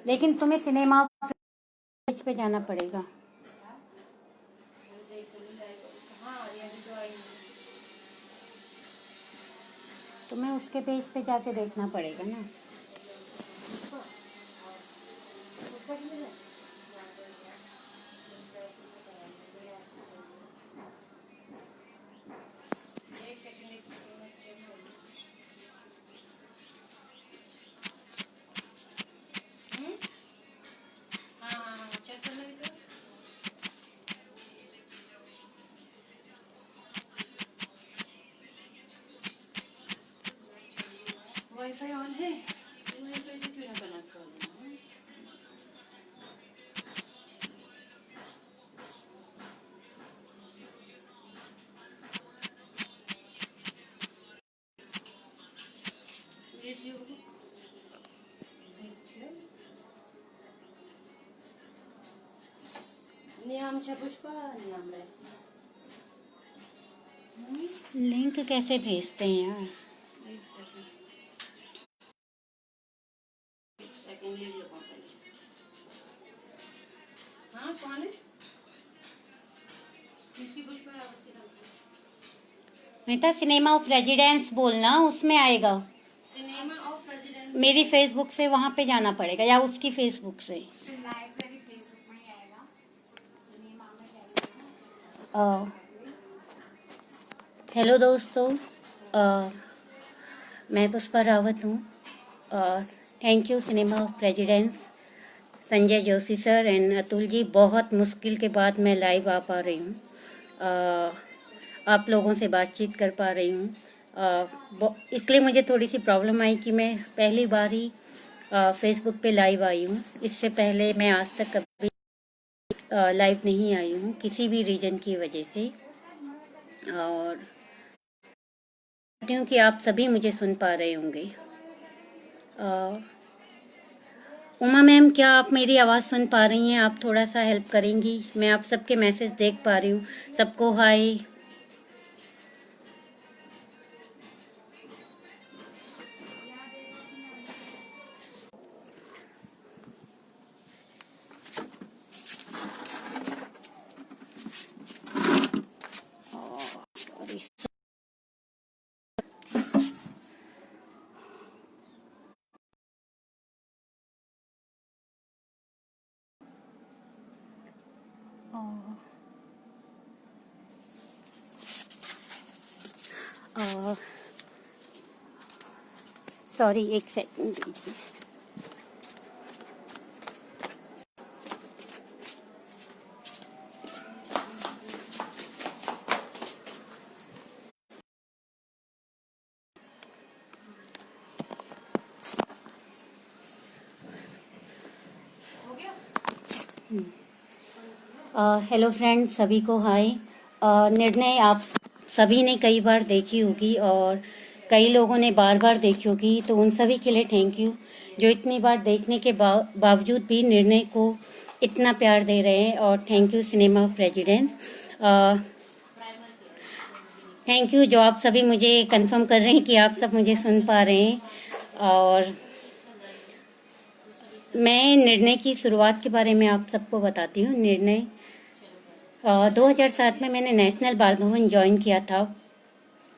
लेकिन तुम्हें cinema page पे जाना पड़ेगा। तुम्हें उसके पेज पे जाके देखना पड़ेगा ना। वाईफाई ऑन है, वाईफाई से क्यों ना कनेक्ट कर दूँ? नियमच्या पुष्पा नियम लिंक कैसे भेजते हैं यार? सेकंड ले लो पहले। हाँ कौन है? किसकी पुष्पा रावत की नाम? बेटा सिनेमा ऑफ रेजिडेंस बोलना, उसमें आएगा। सिनेमा ऑफ रेजिडेंस मेरी फेसबुक से वहां पे जाना पड़ेगा या उसकी फेसबुक से। लाइब्रेरी फेसबुक में ही आएगा, सिनेमा में जाएगा। हेलो दोस्तों, मैं पुष्पा रावत हूँ। Thank you cinema of resistance, Sanjay Joshi sir and Atul ji. बहुत मुश्किल के बाद मैं लाइव आ पा रही हूँ, आप लोगों से बातचीत कर पा रही हूँ। इसलिए मुझे थोड़ी सी प्रॉब्लम आई कि मैं पहली बार ही फेसबुक पे लाइव आई हूँ। इससे पहले मैं आज तक कभी लाइव नहीं आई हूँ किसी भी रीजन की वजह से। और हूँ कि आप सभी मुझे सुन पा रहे होंगे। उमा मैम, क्या आप मेरी आवाज़ सुन पा रही हैं? आप थोड़ा सा हेल्प करेंगी? मैं आप सबके मैसेज देख पा रही हूँ। सबको हाय। सॉरी, एक सेकंड दीजिए। हेलो फ्रेंड्स, सभी को हाय। निर्णय आप सभी ने कई बार देखी होगी और कई लोगों ने बार बार देखी होगी, तो उन सभी के लिए थैंक यू जो इतनी बार देखने के बावजूद भी निर्णय को इतना प्यार दे रहे हैं। और thank you cinema of residence, thank you जो आप सभी मुझे कंफर्म कर रहे हैं कि आप सब मुझे सुन पा रहे हैं। और मैं निर्णय की शुरुआत के बारे में आप सबको बताती हूँ। निर्णय 2007 में मैंने नेशनल बाल भवन ज्वाइन किया था।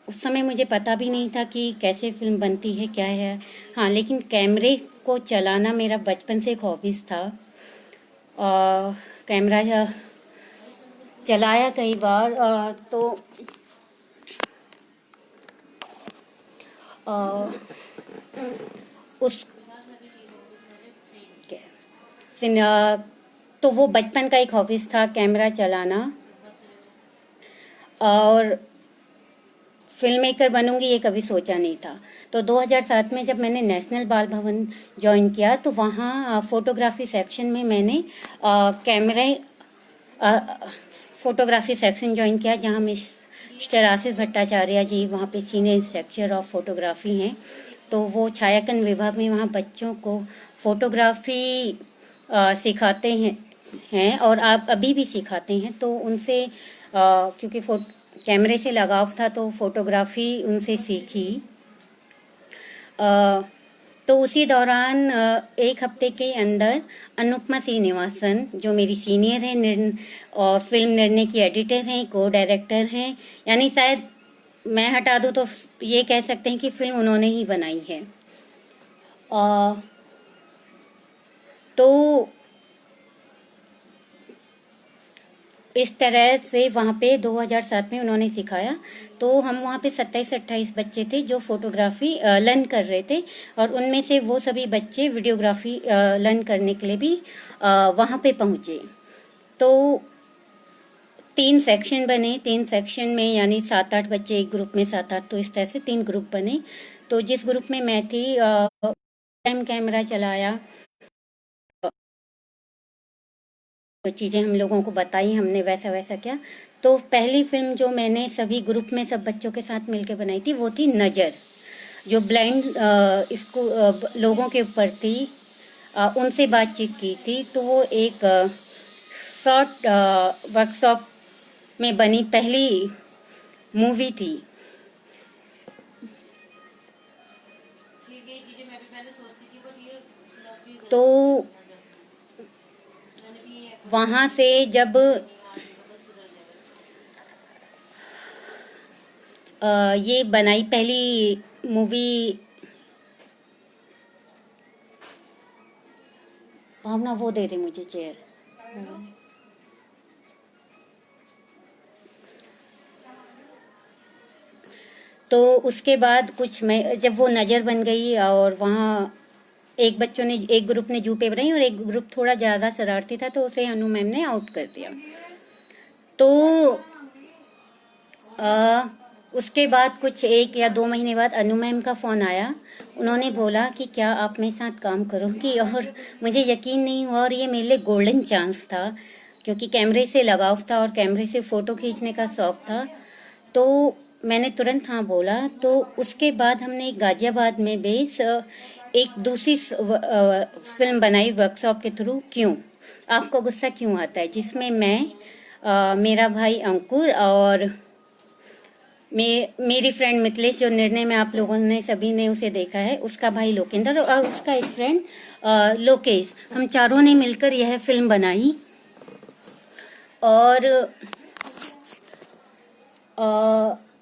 उस समय मुझे पता भी नहीं था कि कैसे फिल्म बनती है, क्या है। हाँ, लेकिन कैमरे को चलाना मेरा बचपन से एक हॉबीज़ था। कैमरा चलाया कई बार। तो उस तो वो बचपन का एक हॉबीज़ था कैमरा चलाना। और फिल्म मेकर बनूंगी ये कभी सोचा नहीं था। तो 2007 में जब मैंने नेशनल बाल भवन ज्वाइन किया तो वहाँ फोटोग्राफी सेक्शन में मैंने फोटोग्राफी सेक्शन ज्वाइन किया, जहाँ मिस्टर आशीष भट्टाचार्य जी वहाँ पे सीनियर इंस्ट्रक्टर ऑफ फोटोग्राफी हैं। तो वो छायांकन विभाग में वहाँ बच्चों को फोटोग्राफी सिखाते हैं और आप अभी भी सिखाते हैं। तो उनसे क्योंकि कैमरे से लगाव था तो फोटोग्राफी उनसे सीखी। तो उसी दौरान एक हफ्ते के अंदर अनुपमा श्रीनिवासन, जो मेरी सीनियर है और फिल्म निर्णय की एडिटर हैं, को डायरेक्टर हैं, यानी शायद मैं हटा दूँ तो ये कह सकते हैं कि फिल्म उन्होंने ही बनाई है। तो इस तरह से वहाँ पे 2007 में उन्होंने सिखाया। तो हम वहाँ पे 27-28 बच्चे थे जो फोटोग्राफी लर्न कर रहे थे, और उनमें से वो सभी बच्चे वीडियोग्राफी लर्न करने के लिए भी वहाँ पे पहुँचे। तो 3 सेक्शन बने, 3 सेक्शन में यानी 7-8 बच्चे एक ग्रुप में, 7-8, तो इस तरह से 3 ग्रुप बने। तो जिस ग्रुप में मैं थी, टाइम कैमरा चलाया, तो चीज़ें हम लोगों को बताई, हमने वैसा वैसा किया। तो पहली फिल्म जो मैंने सभी ग्रुप में सब बच्चों के साथ मिलकर बनाई थी वो थी नज़र, जो ब्लाइंड इसको लोगों के ऊपर थी, उनसे बातचीत की थी। तो वो एक शॉर्ट वर्कशॉप में बनी पहली मूवी थी। ठीक है, ये चीजें मैं भी पहले सोचती थी, बट ये फिलॉसफी तो मैंने भी ये वहाँ से जब ये बनाई पहली मूवी, भावना वो दे दे मुझे चेयर। तो उसके बाद कुछ मैं जब वो नज़र बन गई, और वहाँ एक ग्रुप ने जूपे बनाई और एक ग्रुप थोड़ा ज़्यादा शरारती था, तो उसे अनु मैम ने आउट कर दिया। तो उसके बाद कुछ 1 या 2 महीने बाद अनु मैम का फ़ोन आया। उन्होंने बोला कि क्या आप मेरे साथ काम करोगी, और मुझे यकीन नहीं हुआ, और ये मेरे लिए गोल्डन चांस था क्योंकि कैमरे से लगाव था और कैमरे से फ़ोटो खींचने का शौक़ था। तो मैंने तुरंत हाँ बोला। तो उसके बाद हमने गाजियाबाद में बेस एक दूसरी फिल्म बनाई वर्कशॉप के थ्रू, क्यों आपको गुस्सा क्यों आता है, जिसमें मैं मेरा भाई अंकुर और मेरी फ्रेंड मिथिलेश, जो निर्णय में आप लोगों ने सभी ने उसे देखा है, उसका भाई लोकेंद्र और उसका एक फ्रेंड लोकेश, हम चारों ने मिलकर यह फिल्म बनाई। और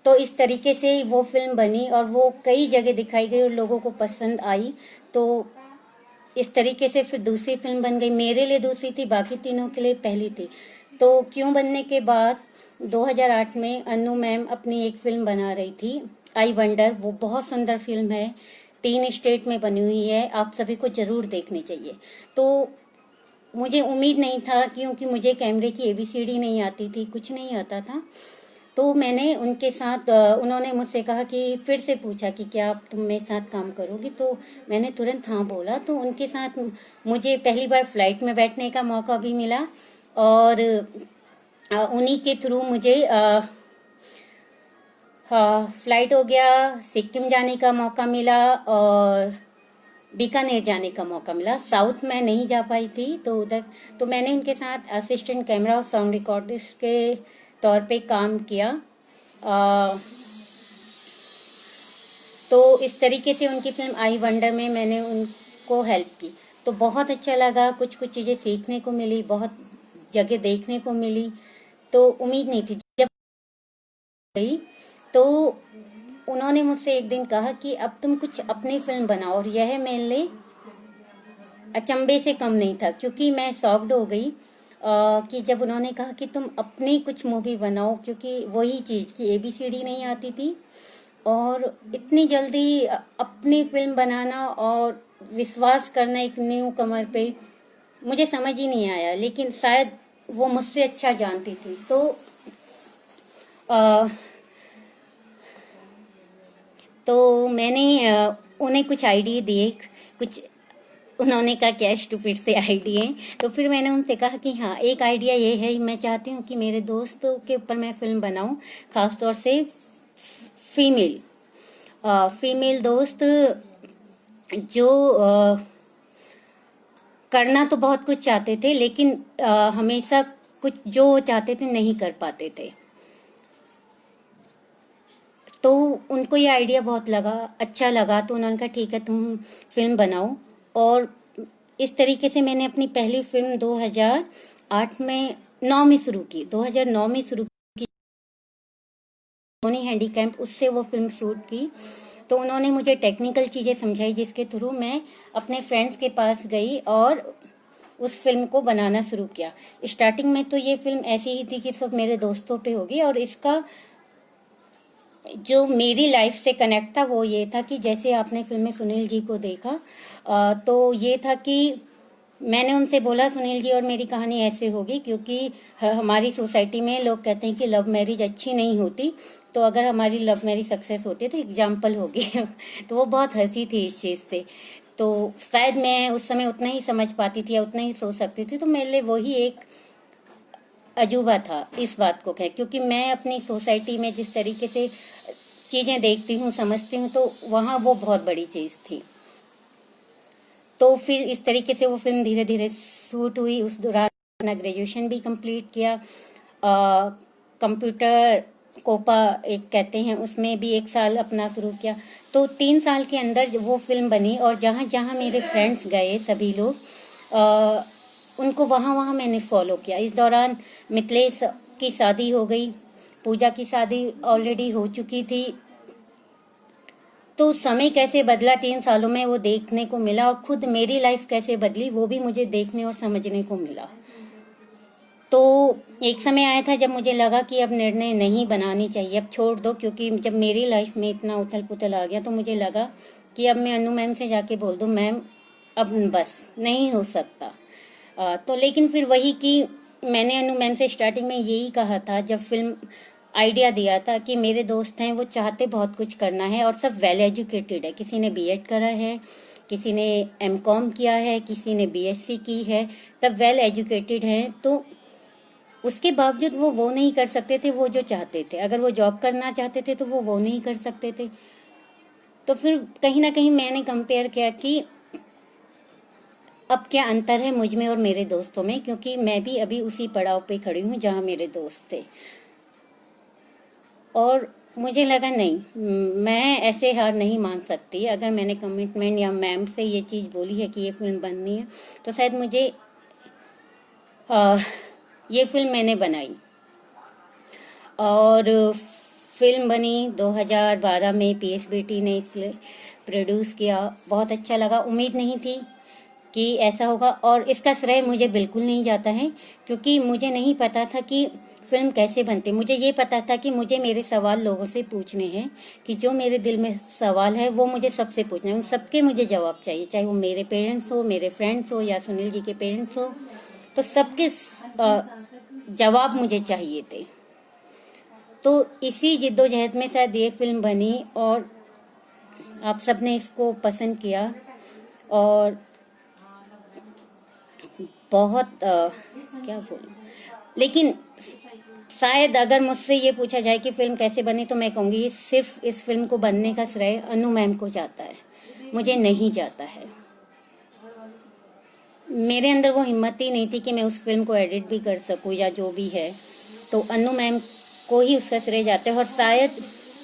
तो इस तरीके से वो फिल्म बनी और वो कई जगह दिखाई गई और लोगों को पसंद आई। तो इस तरीके से फिर दूसरी फिल्म बन गई, मेरे लिए दूसरी थी, बाकी तीनों के लिए पहली थी। तो क्यों बनने के बाद 2008 में अनु मैम अपनी एक फिल्म बना रही थी, आई वंडर। वो बहुत सुंदर फिल्म है, 3 स्टेट में बनी हुई है, आप सभी को जरूर देखनी चाहिए। तो मुझे उम्मीद नहीं था, क्योंकि मुझे कैमरे की एबीसीडी नहीं आती थी, कुछ नहीं आता था। तो मैंने उनके साथ उन्होंने मुझसे कहा कि फिर से पूछा कि क्या आप तुम मेरे साथ काम करोगी, तो मैंने तुरंत हाँ बोला। तो उनके साथ मुझे पहली बार फ्लाइट में बैठने का मौका भी मिला, और उन्हीं के थ्रू मुझे फ्लाइट हो गया, सिक्किम जाने का मौका मिला और बीकानेर जाने का मौका मिला। साउथ में नहीं जा पाई थी, तो उधर तो मैंने उनके साथ असिस्टेंट कैमरा और साउंड रिकॉर्डिस्ट के तौर पे काम किया। तो इस तरीके से उनकी फिल्म आई वंडर में मैंने उनको हेल्प की। तो बहुत अच्छा लगा, कुछ कुछ चीज़ें सीखने को मिली, बहुत जगह देखने को मिली। तो उम्मीद नहीं थी। जब गई तो उन्होंने मुझसे एक दिन कहा कि अब तुम कुछ अपनी फिल्म बनाओ, और यह मेरे लिए अचंभे से कम नहीं था, क्योंकि मैं शॉक्ड हो गई कि जब उन्होंने कहा कि तुम अपनी कुछ मूवी बनाओ, क्योंकि वही चीज़ की एबीसीडी नहीं आती थी, और इतनी जल्दी अपनी फिल्म बनाना और विश्वास करना एक न्यू कमर पे, मुझे समझ ही नहीं आया। लेकिन शायद वो मुझसे अच्छा जानती थी। तो मैंने उन्हें कुछ आइडिया दिए, कुछ उन्होंने कहा कैश टू फिर से आइडिया। तो फिर मैंने उनसे कहा कि हाँ, एक आइडिया ये है, मैं चाहती हूँ कि मेरे दोस्तों के ऊपर मैं फिल्म बनाऊँ, खासतौर से फीमेल दोस्त जो करना तो बहुत कुछ चाहते थे, लेकिन हमेशा कुछ जो चाहते थे नहीं कर पाते थे। तो उनको ये आइडिया बहुत अच्छा लगा, तो उन्होंने कहा ठीक है तुम फिल्म बनाओ। और इस तरीके से मैंने अपनी पहली फिल्म 2008 में 9 में शुरू की, 2009 में शुरू की, हैंडीकैम्प, उससे वो फिल्म शूट की। तो उन्होंने मुझे टेक्निकल चीज़ें समझाई जिसके थ्रू मैं अपने फ्रेंड्स के पास गई और उस फिल्म को बनाना शुरू किया। स्टार्टिंग में तो ये फिल्म ऐसी ही थी कि सब मेरे दोस्तों पे होगी, और इसका जो मेरी लाइफ से कनेक्ट था वो ये था कि जैसे आपने फिल्म में सुनील जी को देखा, तो ये था कि मैंने उनसे बोला सुनील जी और मेरी कहानी ऐसे होगी, क्योंकि हमारी सोसाइटी में लोग कहते हैं कि लव मैरिज अच्छी नहीं होती, तो अगर हमारी लव मैरिज सक्सेस होती है तो एग्जाम्पल होगी। तो वो बहुत हंसी थी इस चीज़ से। तो शायद मैं उस समय उतना ही समझ पाती थी या उतना ही सोच सकती थी, तो मेरे लिए वही एक अजूबा था इस बात को कह, क्योंकि मैं अपनी सोसाइटी में जिस तरीके से चीज़ें देखती हूँ समझती हूँ, तो वहाँ वो बहुत बड़ी चीज़ थी। तो फिर इस तरीके से वो फिल्म धीरे धीरे शूट हुई। उस दौरान अपना ग्रेजुएशन भी कंप्लीट किया। कंप्यूटर कोपा एक कहते हैं, उसमें भी 1 साल अपना शुरू किया। तो 3 साल के अंदर वो फिल्म बनी, और जहाँ जहाँ मेरे फ्रेंड्स गए सभी लोग, उनको वहाँ वहाँ मैंने फॉलो किया। इस दौरान मिथिलेश की शादी हो गई, पूजा की शादी ऑलरेडी हो चुकी थी। तो समय कैसे बदला 3 सालों में वो देखने को मिला, और खुद मेरी लाइफ कैसे बदली वो भी मुझे देखने और समझने को मिला। तो एक समय आया था जब मुझे लगा कि अब निर्णय नहीं बनानी चाहिए, अब छोड़ दो, क्योंकि जब मेरी लाइफ में इतना उथल पुथल आ गया तो मुझे लगा कि अब मैं अनु मैम से जाके बोल दूं मैम अब बस नहीं हो सकता। तो लेकिन फिर वही कि मैंने अनु मैम से स्टार्टिंग में यही कहा था जब फिल्म आइडिया दिया था कि मेरे दोस्त हैं वो चाहते बहुत कुछ करना है, और सब वेल एजुकेटेड है, किसी ने बीएड करा है, किसी ने एमकॉम किया है, किसी ने बीएससी की है, तब वेल एजुकेटेड हैं। तो उसके बावजूद वो नहीं कर सकते थे वो जो चाहते थे। अगर वो जॉब करना चाहते थे तो वो नहीं कर सकते थे। तो फिर कहीं ना कहीं मैंने कंपेयर किया कि अब क्या अंतर है मुझ में और मेरे दोस्तों में, क्योंकि मैं भी अभी उसी पड़ाव पे खड़ी हूँ जहाँ मेरे दोस्त थे। और मुझे लगा नहीं, मैं ऐसे हार नहीं मान सकती। अगर मैंने कमिटमेंट या मैम से ये चीज़ बोली है कि ये फिल्म बननी है, तो शायद मुझे ये फिल्म मैंने बनाई। और फिल्म बनी 2012 में, पीएसबीटी ने इसे प्रोड्यूस किया। बहुत अच्छा लगा, उम्मीद नहीं थी कि ऐसा होगा, और इसका श्रेय मुझे बिल्कुल नहीं जाता है, क्योंकि मुझे नहीं पता था कि फिल्म कैसे बनती। मुझे ये पता था कि मुझे मेरे सवाल लोगों से पूछने हैं, कि जो मेरे दिल में सवाल है वो मुझे सबसे पूछना है, उन सबके मुझे जवाब चाहिए, चाहे वो मेरे पेरेंट्स हो, मेरे फ्रेंड्स हो, या सुनील जी के पेरेंट्स हो, तो सबके जवाब मुझे चाहिए थे। तो इसी जिद्दोजहद में शायद ये फिल्म बनी, और आप सबने इसको पसंद किया। और बहुत क्या बोलूं, लेकिन शायद अगर मुझसे ये पूछा जाए कि फिल्म कैसे बनी, तो मैं कहूँगी सिर्फ इस फिल्म को बनने का श्रेय अनु मैम को जाता है, मुझे नहीं जाता है। मेरे अंदर वो हिम्मत ही नहीं थी कि मैं उस फिल्म को एडिट भी कर सकूं या जो भी है, तो अनु मैम को ही उसका श्रेय जाता है। और शायद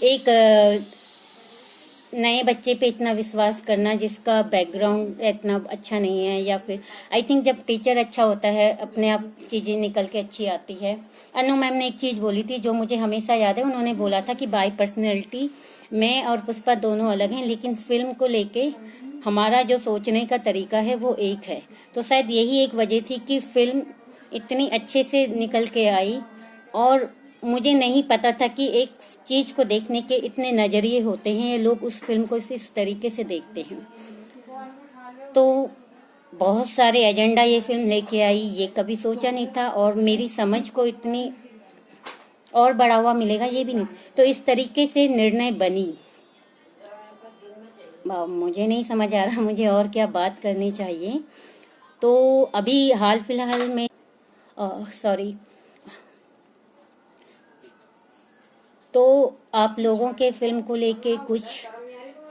एक नए बच्चे पे इतना विश्वास करना जिसका बैकग्राउंड इतना अच्छा नहीं है, या फिर आई थिंक जब टीचर अच्छा होता है अपने आप चीज़ें निकल के अच्छी आती है। अनु मैम ने एक चीज़ बोली थी जो मुझे हमेशा याद है, उन्होंने बोला था कि बाय पर्सनैलिटी मैं और पुष्पा दोनों अलग हैं, लेकिन फिल्म को लेके हमारा जो सोचने का तरीका है वो एक है। तो शायद यही एक वजह थी कि फिल्म इतनी अच्छे से निकल के आई। और मुझे नहीं पता था कि एक चीज़ को देखने के इतने नज़रिए होते हैं, ये लोग उस फिल्म को इस तरीके से देखते हैं। तो बहुत सारे एजेंडा ये फिल्म लेके आई, ये कभी सोचा नहीं था, और मेरी समझ को इतनी और बढ़ावा मिलेगा ये भी नहीं। तो इस तरीके से निर्णय बनी। मुझे नहीं समझ आ रहा मुझे और क्या बात करनी चाहिए। तो अभी हाल फिलहाल में तो आप लोगों के फिल्म को लेके कुछ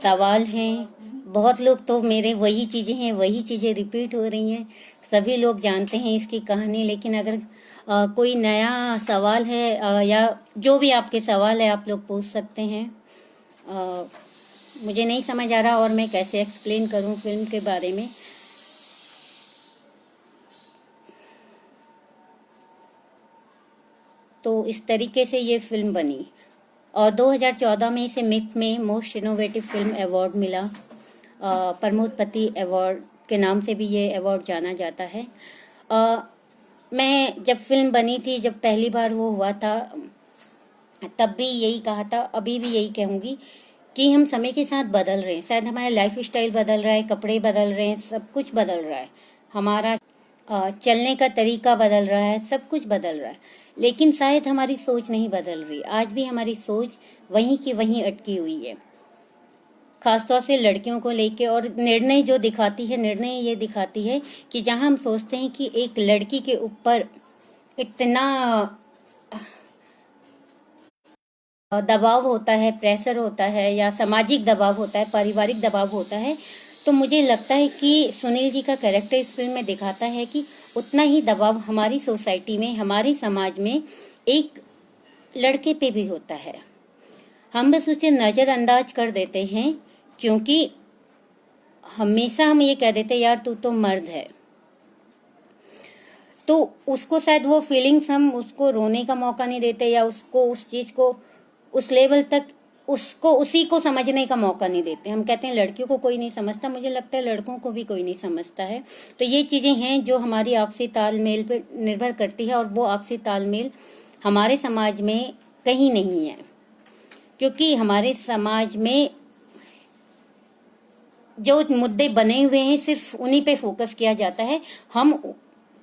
सवाल हैं। बहुत लोग तो मेरे वही चीज़ें रिपीट हो रही हैं, सभी लोग जानते हैं इसकी कहानी। लेकिन अगर कोई नया सवाल है या जो भी आपके सवाल है आप लोग पूछ सकते हैं। मुझे नहीं समझ आ रहा और मैं कैसे एक्सप्लेन करूं फिल्म के बारे में। तो इस तरीके से ये फिल्म बनी और 2014 में इसे मिथ में मोस्ट इनोवेटिव फिल्म अवार्ड मिला। प्रमोद पति अवार्ड के नाम से भी ये अवार्ड जाना जाता है। मैं जब फिल्म बनी थी, जब पहली बार वो हुआ था, तब भी यही कहा था, अभी भी यही कहूँगी कि हम समय के साथ बदल रहे हैं। शायद हमारा लाइफ स्टाइल बदल रहा है, कपड़े बदल रहे हैं, सब कुछ बदल रहा है, हमारा चलने का तरीका बदल रहा है, सब कुछ बदल रहा है, लेकिन शायद हमारी सोच नहीं बदल रही। आज भी हमारी सोच वहीं की वहीं अटकी हुई है, खासतौर से लड़कियों को लेके। और निर्णय जो दिखाती है, निर्णय ये दिखाती है कि जहां हम सोचते हैं कि एक लड़की के ऊपर इतना दबाव होता है, प्रेशर होता है, या सामाजिक दबाव होता है, पारिवारिक दबाव होता है, तो मुझे लगता है कि सुनील जी का कैरेक्टर इस फिल्म में दिखाता है कि उतना ही दबाव हमारी सोसाइटी में, हमारे समाज में एक लड़के पे भी होता है। हम बस उसे नज़रअंदाज कर देते हैं, क्योंकि हमेशा हम ये कह देते हैं यार तू तो मर्द है, तो उसको शायद वो फीलिंग्स, हम उसको रोने का मौका नहीं देते, या उसको उस चीज को उस लेवल तक उसको उसी को समझने का मौका नहीं देते। हम कहते हैं लड़कियों को कोई नहीं समझता, मुझे लगता है लड़कों को भी कोई नहीं समझता है। तो ये चीजें हैं जो हमारी आपसी तालमेल पर निर्भर करती है, और वो आपसी तालमेल हमारे समाज में कहीं नहीं है, क्योंकि हमारे समाज में जो मुद्दे बने हुए हैं सिर्फ उन्हीं पे फोकस किया जाता है। हम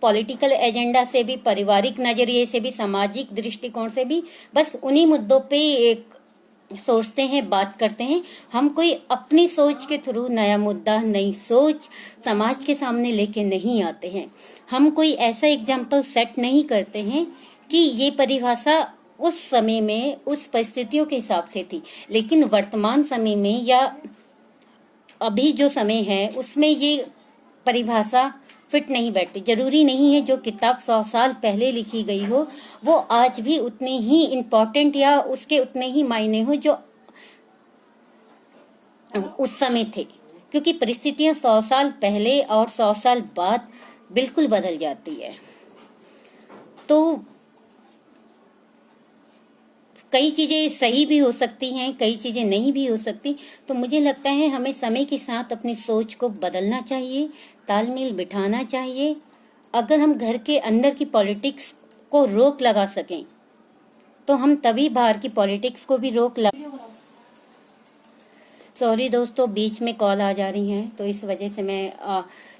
पॉलिटिकल एजेंडा से भी, पारिवारिक नजरिए से भी, सामाजिक दृष्टिकोण से भी बस उन्हीं मुद्दों पे एक सोचते हैं, बात करते हैं। हम कोई अपनी सोच के थ्रू नया मुद्दा, नई सोच समाज के सामने लेके नहीं आते हैं। हम कोई ऐसा एग्जाम्पल सेट नहीं करते हैं कि ये परिभाषा उस समय में, उस परिस्थितियों के हिसाब से थी, लेकिन वर्तमान समय में या अभी जो समय है उसमें ये परिभाषा फिट नहीं बैठती। जरूरी नहीं है जो किताब 100 साल पहले लिखी गई हो वो आज भी उतनी ही इम्पोर्टेंट या उसके उतने ही मायने हो जो उस समय थे, क्योंकि परिस्थितियां 100 साल पहले और 100 साल बाद बिल्कुल बदल जाती है। तो कई चीजें सही भी हो सकती हैं, कई चीजें नहीं भी हो सकती। तो मुझे लगता है हमें समय के साथ अपनी सोच को बदलना चाहिए, तालमेल बिठाना चाहिए। अगर हम घर के अंदर की पॉलिटिक्स को रोक लगा सकें तो हम तभी बाहर की पॉलिटिक्स को भी रोक लगा। सॉरी दोस्तों, बीच में कॉल आ जा रही हैं, तो इस वजह से मैं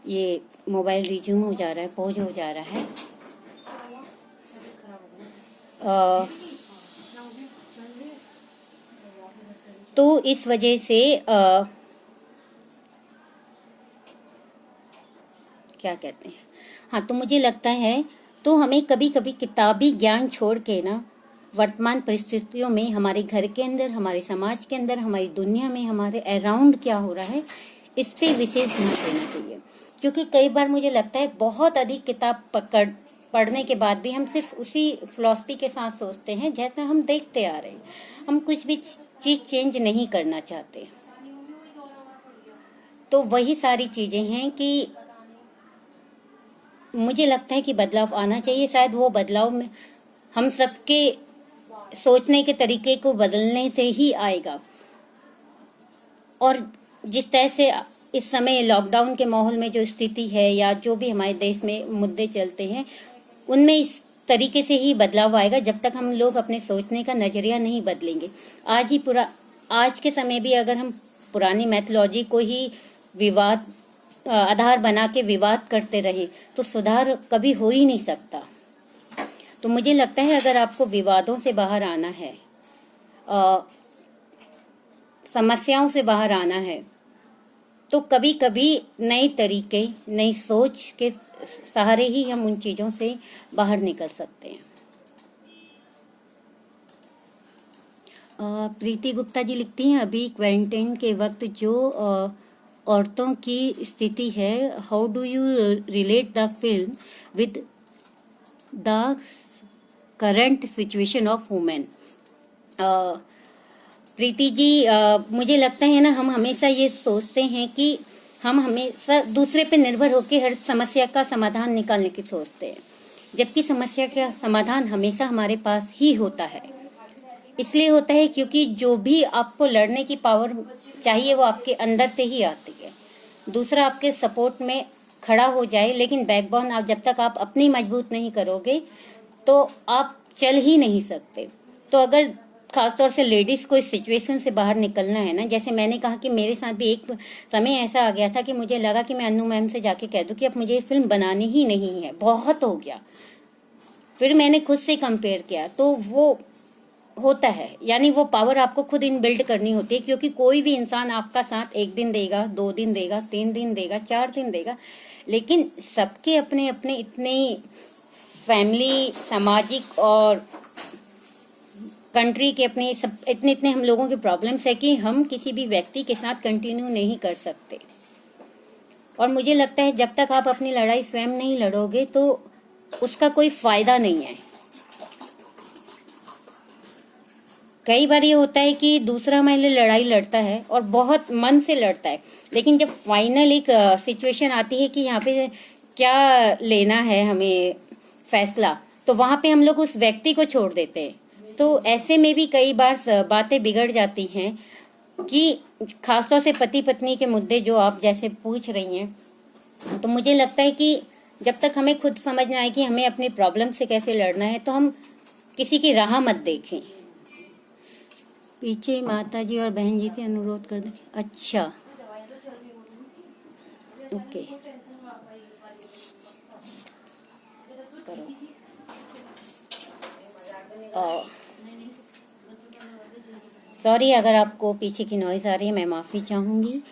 ये मोबाइल रिज्यूम हो जा रहा है, पॉज हो जा रहा है। तो इस वजह से क्या कहते हैं, हाँ, तो मुझे लगता है तो हमें कभी कभी किताबी ज्ञान छोड़ के ना वर्तमान परिस्थितियों में, हमारे घर के अंदर, हमारे समाज के अंदर, हमारी दुनिया में, हमारे अराउंड क्या हो रहा है, इस पे विशेष ध्यान देना चाहिए। क्योंकि कई बार मुझे लगता है बहुत अधिक किताब पढ़ने के बाद भी हम सिर्फ उसी फिलॉसफी के साथ सोचते हैं जैसा हम देखते आ रहे हैं। हम कुछ भी चीज चेंज नहीं करना चाहते। तो वही सारी चीजें हैं कि मुझे लगता है कि बदलाव आना चाहिए। शायद वो बदलाव में हम सबके सोचने के तरीके को बदलने से ही आएगा। और जिस तरह से इस समय लॉकडाउन के माहौल में जो स्थिति है, या जो भी हमारे देश में मुद्दे चलते हैं, उनमें इस तरीके से ही बदलाव आएगा जब तक हम लोग अपने सोचने का नजरिया नहीं बदलेंगे। आज के समय भी अगर हम पुरानी मैथोलॉजी को ही विवाद आधार बना के विवाद करते रहे तो सुधार कभी हो ही नहीं सकता। तो मुझे लगता है अगर आपको विवादों से बाहर आना है, समस्याओं से बाहर आना है, तो कभी कभी नए तरीके, नई सोच के सहारे ही हम उन चीजों से बाहर निकल सकते हैं। प्रीति गुप्ता जी लिखती हैं, अभी क्वारंटाइन के वक्त जो औरतों की स्थिति है, how do you relate the film with the current situation of women. Preeti ji, मुझे लगता है ना, हम हमेशा ये सोचते हैं कि हम हमेशा दूसरे पे निर्भर होकर हर समस्या का समाधान निकालने की सोचते हैं, जबकि समस्या का समाधान हमेशा हमारे पास ही होता है। इसलिए होता है क्योंकि जो भी आपको लड़ने की पावर चाहिए वो आपके अंदर से ही आती है। दूसरा आपके सपोर्ट में खड़ा हो जाए, लेकिन बैकबोन आप जब तक आप अपनी मजबूत नहीं करोगे तो आप चल ही नहीं सकते। तो अगर खासतौर से लेडीज को इस सिचुएशन से बाहर निकलना है ना, जैसे मैंने कहा कि मेरे साथ भी एक समय ऐसा आ गया था कि मुझे लगा कि मैं अन्नू मैम से जाके कह दूं कि अब मुझे ये फिल्म बनानी ही नहीं है, बहुत हो गया। फिर मैंने खुद से कंपेयर किया तो वो होता है, यानी वो पावर आपको खुद इनबिल्ड करनी होती है, क्योंकि कोई भी इंसान आपका साथ 1 दिन देगा, 2 दिन देगा, 3 दिन देगा, 4 दिन देगा, लेकिन सबके अपने अपने इतने फैमिली, सामाजिक और कंट्री के अपने सब इतने इतने हम लोगों के प्रॉब्लम्स है कि हम किसी भी व्यक्ति के साथ कंटिन्यू नहीं कर सकते। और मुझे लगता है जब तक आप अपनी लड़ाई स्वयं नहीं लड़ोगे तो उसका कोई फायदा नहीं है। कई बार ये होता है कि दूसरा हमारे लिए लड़ाई लड़ता है और बहुत मन से लड़ता है, लेकिन जब फाइनल एक सिचुएशन आती है कि यहाँ पे क्या लेना है हमें फैसला, तो वहां पे हम लोग उस व्यक्ति को छोड़ देते हैं। तो ऐसे में भी कई बार बातें बिगड़ जाती हैं कि खासतौर से पति पत्नी के मुद्दे जो आप जैसे पूछ रही हैं, तो मुझे लगता है कि जब तक हमें खुद समझना है कि हमें अपनी प्रॉब्लम से कैसे लड़ना है, तो हम किसी की राह मत देखें। पीछे माता जी और बहन जी से अनुरोध कर दें। अच्छा, ओके, करो। सॉरी अगर आपको पीछे की नॉइज आ रही है, मैं माफ़ी चाहूँगी।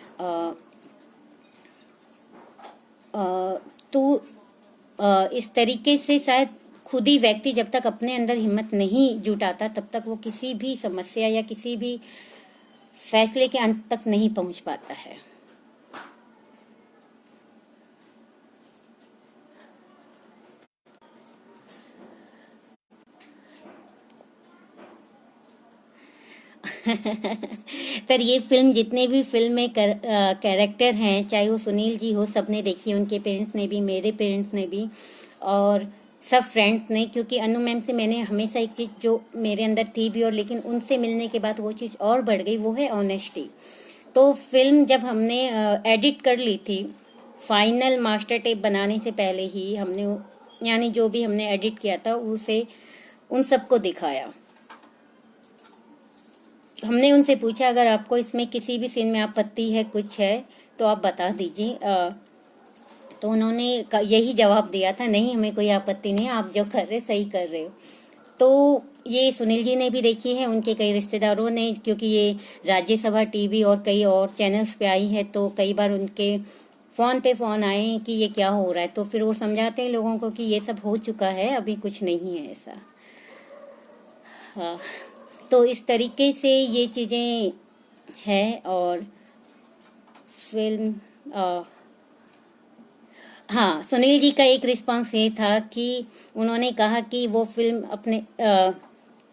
इस तरीके से शायद खुद ही व्यक्ति जब तक अपने अंदर हिम्मत नहीं जुटाता तब तक वो किसी भी समस्या या किसी भी फैसले के अंत तक नहीं पहुंच पाता है। सर, ये फिल्म जितने भी फिल्म में कैरेक्टर हैं, चाहे वो सुनील जी हो, सबने देखी है, उनके पेरेंट्स ने भी, मेरे पेरेंट्स ने भी और सब फ्रेंड्स ने, क्योंकि अनु मैम से मैंने हमेशा एक चीज़ जो मेरे अंदर थी भी और लेकिन उनसे मिलने के बाद वो चीज़ और बढ़ गई, वो है ऑनेस्टी। तो फिल्म जब हमने एडिट कर ली थी, फाइनल मास्टर टेप बनाने से पहले ही हमने, यानी जो भी हमने एडिट किया था उसे उन सबको दिखाया। हमने उनसे पूछा अगर आपको इसमें किसी भी सीन में आपत्ति है, कुछ है तो आप बता दीजिए। तो उन्होंने यही जवाब दिया था, नहीं हमें कोई आपत्ति नहीं है, आप जो कर रहे सही कर रहे हो। तो ये सुनील जी ने भी देखी है, उनके कई रिश्तेदारों ने, क्योंकि ये राज्यसभा टीवी और कई और चैनल्स पे आई है, तो कई बार उनके फ़ोन पे फ़ोन आए हैं कि ये क्या हो रहा है, तो फिर वो समझाते हैं लोगों को कि ये सब हो चुका है, अभी कुछ नहीं है ऐसा। हाँ, तो इस तरीके से ये चीज़ें हैं। और फिल्म हाँ, सुनील जी का एक रिस्पांस ये था कि उन्होंने कहा कि वो फिल्म अपने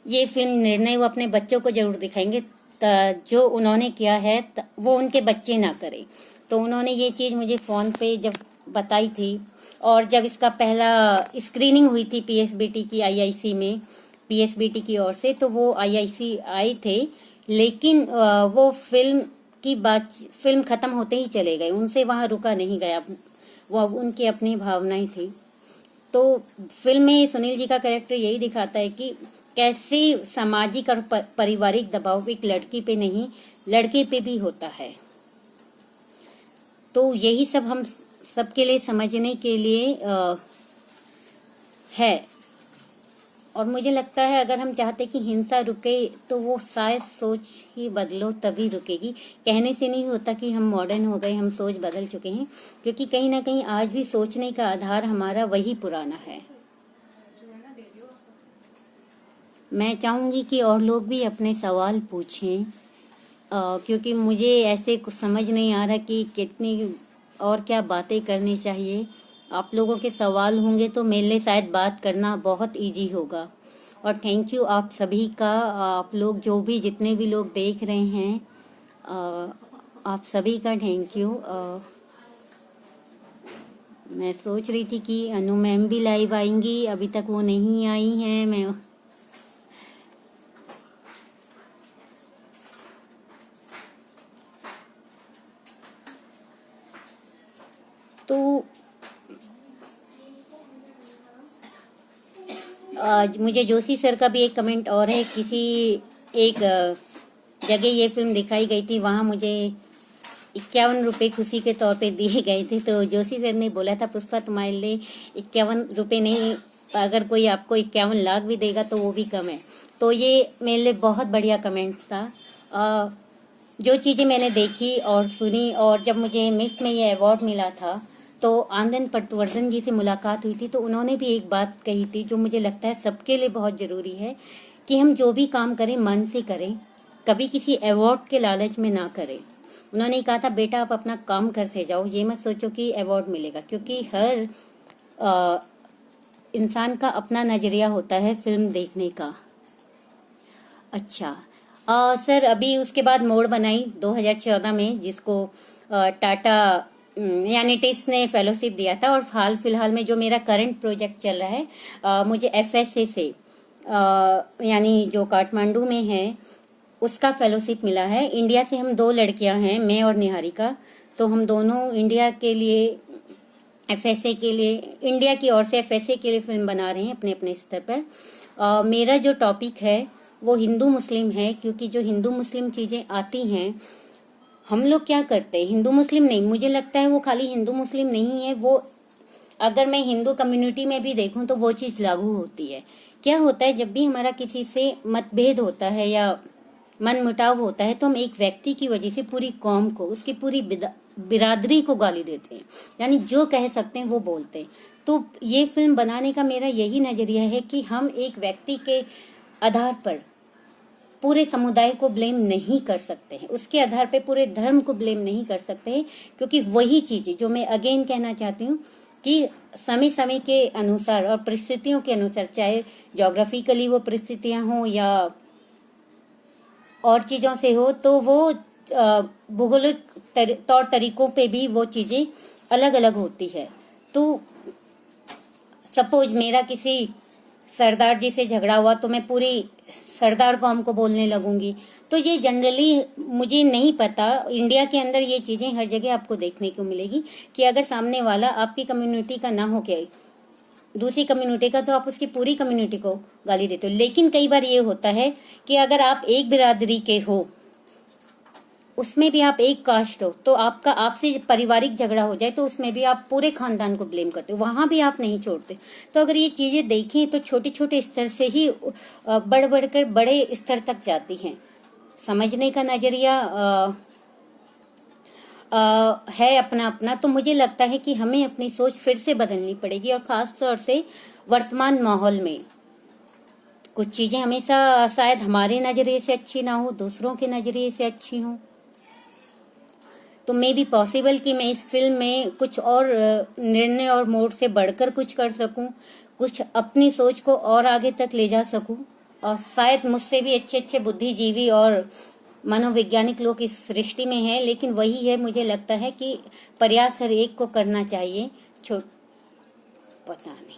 ये फिल्म निर्णय वो अपने बच्चों को जरूर दिखाएंगे, जो उन्होंने किया है वो उनके बच्चे ना करें। तो उन्होंने ये चीज़ मुझे फ़ोन पे जब बताई थी, और जब इसका पहला स्क्रीनिंग हुई थी पीएसबीटी की आईआईसी में, पीएसबीटी की ओर से, तो वो आईआईसी आए थे, लेकिन वो फिल्म ख़त्म होते ही चले गए, उनसे वहाँ रुका नहीं गया, वो उनकी अपनी भावनाएं थी। तो फिल्म में सुनील जी का कैरेक्टर यही दिखाता है कि कैसे सामाजिक और पारिवारिक दबाव एक लड़की पे नहीं, लड़के पे भी होता है। तो यही सब हम सबके लिए समझने के लिए है। और मुझे लगता है अगर हम चाहते कि हिंसा रुके तो वो शायद सोच ही बदलो तभी रुकेगी। कहने से नहीं होता कि हम मॉडर्न हो गए, हम सोच बदल चुके हैं, क्योंकि कहीं ना कहीं आज भी सोचने का आधार हमारा वही पुराना है। मैं चाहूँगी कि और लोग भी अपने सवाल पूछें, क्योंकि मुझे ऐसे कुछ समझ नहीं आ रहा कि कितनी और क्या बातें करनी चाहिए। आप लोगों के सवाल होंगे तो मेरे लिए शायद बात करना बहुत इजी होगा। और थैंक यू आप सभी का, आप लोग जो भी जितने भी लोग देख रहे हैं, आप सभी का थैंक यू। मैं सोच रही थी कि अनु मैम भी लाइव आएंगी, अभी तक वो नहीं आई हैं। मैं तो आज मुझे जोशी सर का भी एक कमेंट और है, किसी एक जगह ये फिल्म दिखाई गई थी, वहाँ मुझे 51 रुपये खुशी के तौर पे दिए गए थे। तो जोशी सर ने बोला था पुष्पा तुम्हारे लिए 51 रुपये नहीं, अगर कोई आपको 51 लाख भी देगा तो वो भी कम है। तो ये मेरे लिए बहुत बढ़िया कमेंट्स था। जो चीज़ें मैंने देखी और सुनी, और जब मुझे मिफ्ट में ये अवार्ड मिला था तो आनंद पटवर्धन जी से मुलाकात हुई थी, तो उन्होंने भी एक बात कही थी जो मुझे लगता है सबके लिए बहुत ज़रूरी है, कि हम जो भी काम करें मन से करें, कभी किसी अवार्ड के लालच में ना करें। उन्होंने कहा था बेटा आप अपना काम करते जाओ, ये मत सोचो कि अवार्ड मिलेगा, क्योंकि हर इंसान का अपना नज़रिया होता है फिल्म देखने का। अच्छा सर, अभी उसके बाद मोड़ बनाई 2014 में, जिसको टाटा यानी टिस ने फेलोशिप दिया था, और हाल फिलहाल में जो मेरा करंट प्रोजेक्ट चल रहा है, मुझे एफएसए से यानी जो काठमांडू में है उसका फेलोशिप मिला है। इंडिया से हम 2 लड़कियां हैं, मैं और निहारिका, तो हम दोनों इंडिया के लिए एफएसए के लिए, इंडिया की ओर से एफएसए के लिए फिल्म बना रहे हैं अपने अपने स्तर पर। मेरा जो टॉपिक है वो हिंदू मुस्लिम है, क्योंकि जो हिंदू मुस्लिम चीज़ें आती हैं, हम लोग क्या करते हैं, हिंदू मुस्लिम नहीं, मुझे लगता है वो खाली हिंदू मुस्लिम नहीं है, वो अगर मैं हिंदू कम्युनिटी में भी देखूं तो वो चीज़ लागू होती है। क्या होता है, जब भी हमारा किसी से मतभेद होता है या मन मुटाव होता है, तो हम एक व्यक्ति की वजह से पूरी कौम को, उसकी पूरी बिरादरी को गाली देते हैं, यानी जो कह सकते हैं वो बोलते हैं। तो ये फिल्म बनाने का मेरा यही नज़रिया है कि हम एक व्यक्ति के आधार पर पूरे समुदाय को ब्लेम नहीं कर सकते हैं, उसके आधार पे पूरे धर्म को ब्लेम नहीं कर सकते हैं, क्योंकि वही चीज़ें जो मैं अगेन कहना चाहती हूँ कि समय समय के अनुसार और परिस्थितियों के अनुसार, चाहे ज्योग्राफिकली वो परिस्थितियाँ हों या और चीज़ों से हो, तो वो भूगोलिक तौर तरीकों पे भी वो चीज़ें अलग अलग होती है। तो सपोज मेरा किसी सरदार जी से झगड़ा हुआ तो मैं पूरी सरदार कौम को बोलने लगूंगी, तो ये जनरली मुझे नहीं पता, इंडिया के अंदर ये चीज़ें हर जगह आपको देखने को मिलेगी कि अगर सामने वाला आपकी कम्युनिटी का ना हो के दूसरी कम्युनिटी का, तो आप उसकी पूरी कम्युनिटी को गाली देते हो। लेकिन कई बार ये होता है कि अगर आप एक बिरादरी के हो, उसमें भी आप एक कास्ट हो, तो आपका आपसे पारिवारिक झगड़ा हो जाए तो उसमें भी आप पूरे खानदान को ब्लेम करते हो, वहां भी आप नहीं छोड़ते। तो अगर ये चीजें देखें तो छोटे छोटे स्तर से ही बढ़ बढ़कर बड़े स्तर तक जाती हैं। समझने का नजरिया है अपना अपना। तो मुझे लगता है कि हमें अपनी सोच फिर से बदलनी पड़ेगी, और खास तौर से वर्तमान माहौल में कुछ चीजें हमेशा शायद हमारे नजरिए से अच्छी ना हो, दूसरों के नजरिए से अच्छी हो। तो मे बी पॉसिबल कि मैं इस फिल्म में कुछ और निर्णय और मोड़ से बढ़कर कुछ कर सकूं, कुछ अपनी सोच को और आगे तक ले जा सकूं, और शायद मुझसे भी अच्छे अच्छे बुद्धिजीवी और मनोवैज्ञानिक लोग इस सृष्टि में हैं। लेकिन वही है, मुझे लगता है कि प्रयास हर एक को करना चाहिए, पता नहीं,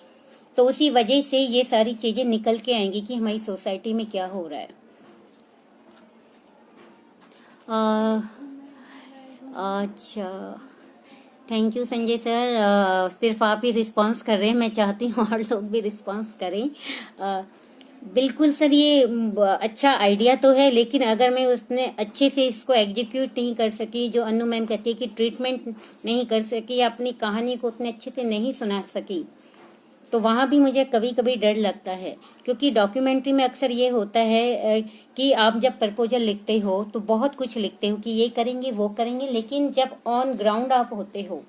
तो उसी वजह से ये सारी चीजें निकल के आएंगी कि हमारी सोसाइटी में क्या हो रहा है। अच्छा, थैंक यू संजय सर। सिर्फ आप ही रिस्पांस कर रहे हैं, मैं चाहती हूँ और लोग भी रिस्पांस करें। बिल्कुल सर, ये अच्छा आइडिया तो है, लेकिन अगर मैं उसने अच्छे से इसको एग्जीक्यूट नहीं कर सकी, जो अनु मैम कहती है कि ट्रीटमेंट नहीं कर सकी, या अपनी कहानी को उतने अच्छे से नहीं सुना सकी, तो वहाँ भी मुझे कभी कभी डर लगता है। क्योंकि डॉक्यूमेंट्री में अक्सर ये होता है कि आप जब प्रपोजल लिखते हो तो बहुत कुछ लिखते हो कि ये करेंगे वो करेंगे, लेकिन जब ऑन ग्राउंड आप होते हो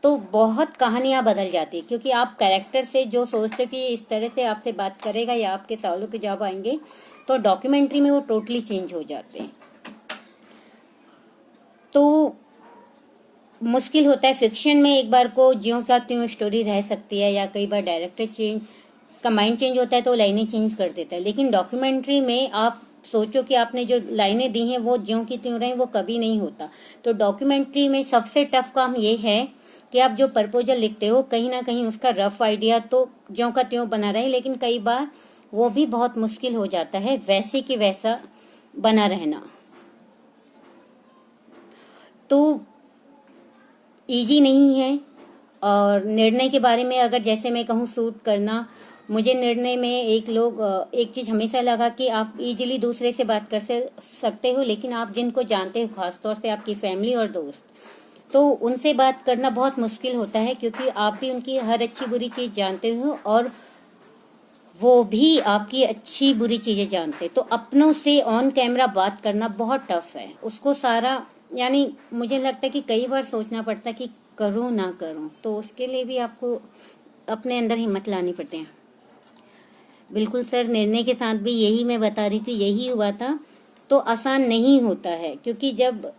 तो बहुत कहानियाँ बदल जाती है, क्योंकि आप कैरेक्टर से जो सोचते हो कि इस तरह से आपसे बात करेगा या आपके सवालों के जवाब आएंगे, तो डॉक्यूमेंट्री में वो टोटली चेंज हो जाते हैं। तो मुश्किल होता है। फिक्शन में एक बार को ज्यों का त्यों स्टोरी रह सकती है, या कई बार डायरेक्टर चेंज का माइंड चेंज होता है तो लाइनें चेंज कर देता है। लेकिन डॉक्यूमेंट्री में आप सोचो कि आपने जो लाइनें दी हैं वो ज्यों की त्यों रहें, वो कभी नहीं होता। तो डॉक्यूमेंट्री में सबसे टफ काम ये है कि आप जो प्रपोजल लिखते हो कहीं ना कहीं उसका रफ आइडिया तो ज्यों का त्यों बना रहे, लेकिन कई बार वो भी बहुत मुश्किल हो जाता है वैसे कि वैसा बना रहना। तो इजी नहीं है। और निर्णय के बारे में अगर जैसे मैं कहूँ शूट करना, मुझे निर्णय में एक चीज़ हमेशा लगा कि आप इजीली दूसरे से बात कर सकते हो, लेकिन आप जिनको जानते हो, खासतौर से आपकी फैमिली और दोस्त, तो उनसे बात करना बहुत मुश्किल होता है, क्योंकि आप भी उनकी हर अच्छी बुरी चीज़ जानते हो और वो भी आपकी अच्छी बुरी चीज़ें जानते। तो अपनों से ऑन कैमरा बात करना बहुत टफ है। उसको सारा, यानी मुझे लगता है कि कई बार सोचना पड़ता है कि करूँ ना करूँ, तो उसके लिए भी आपको अपने अंदर हिम्मत लानी पड़ती है। बिल्कुल सर, निर्णय के साथ भी यही मैं बता रही थी, यही हुआ था। तो आसान नहीं होता है, क्योंकि जब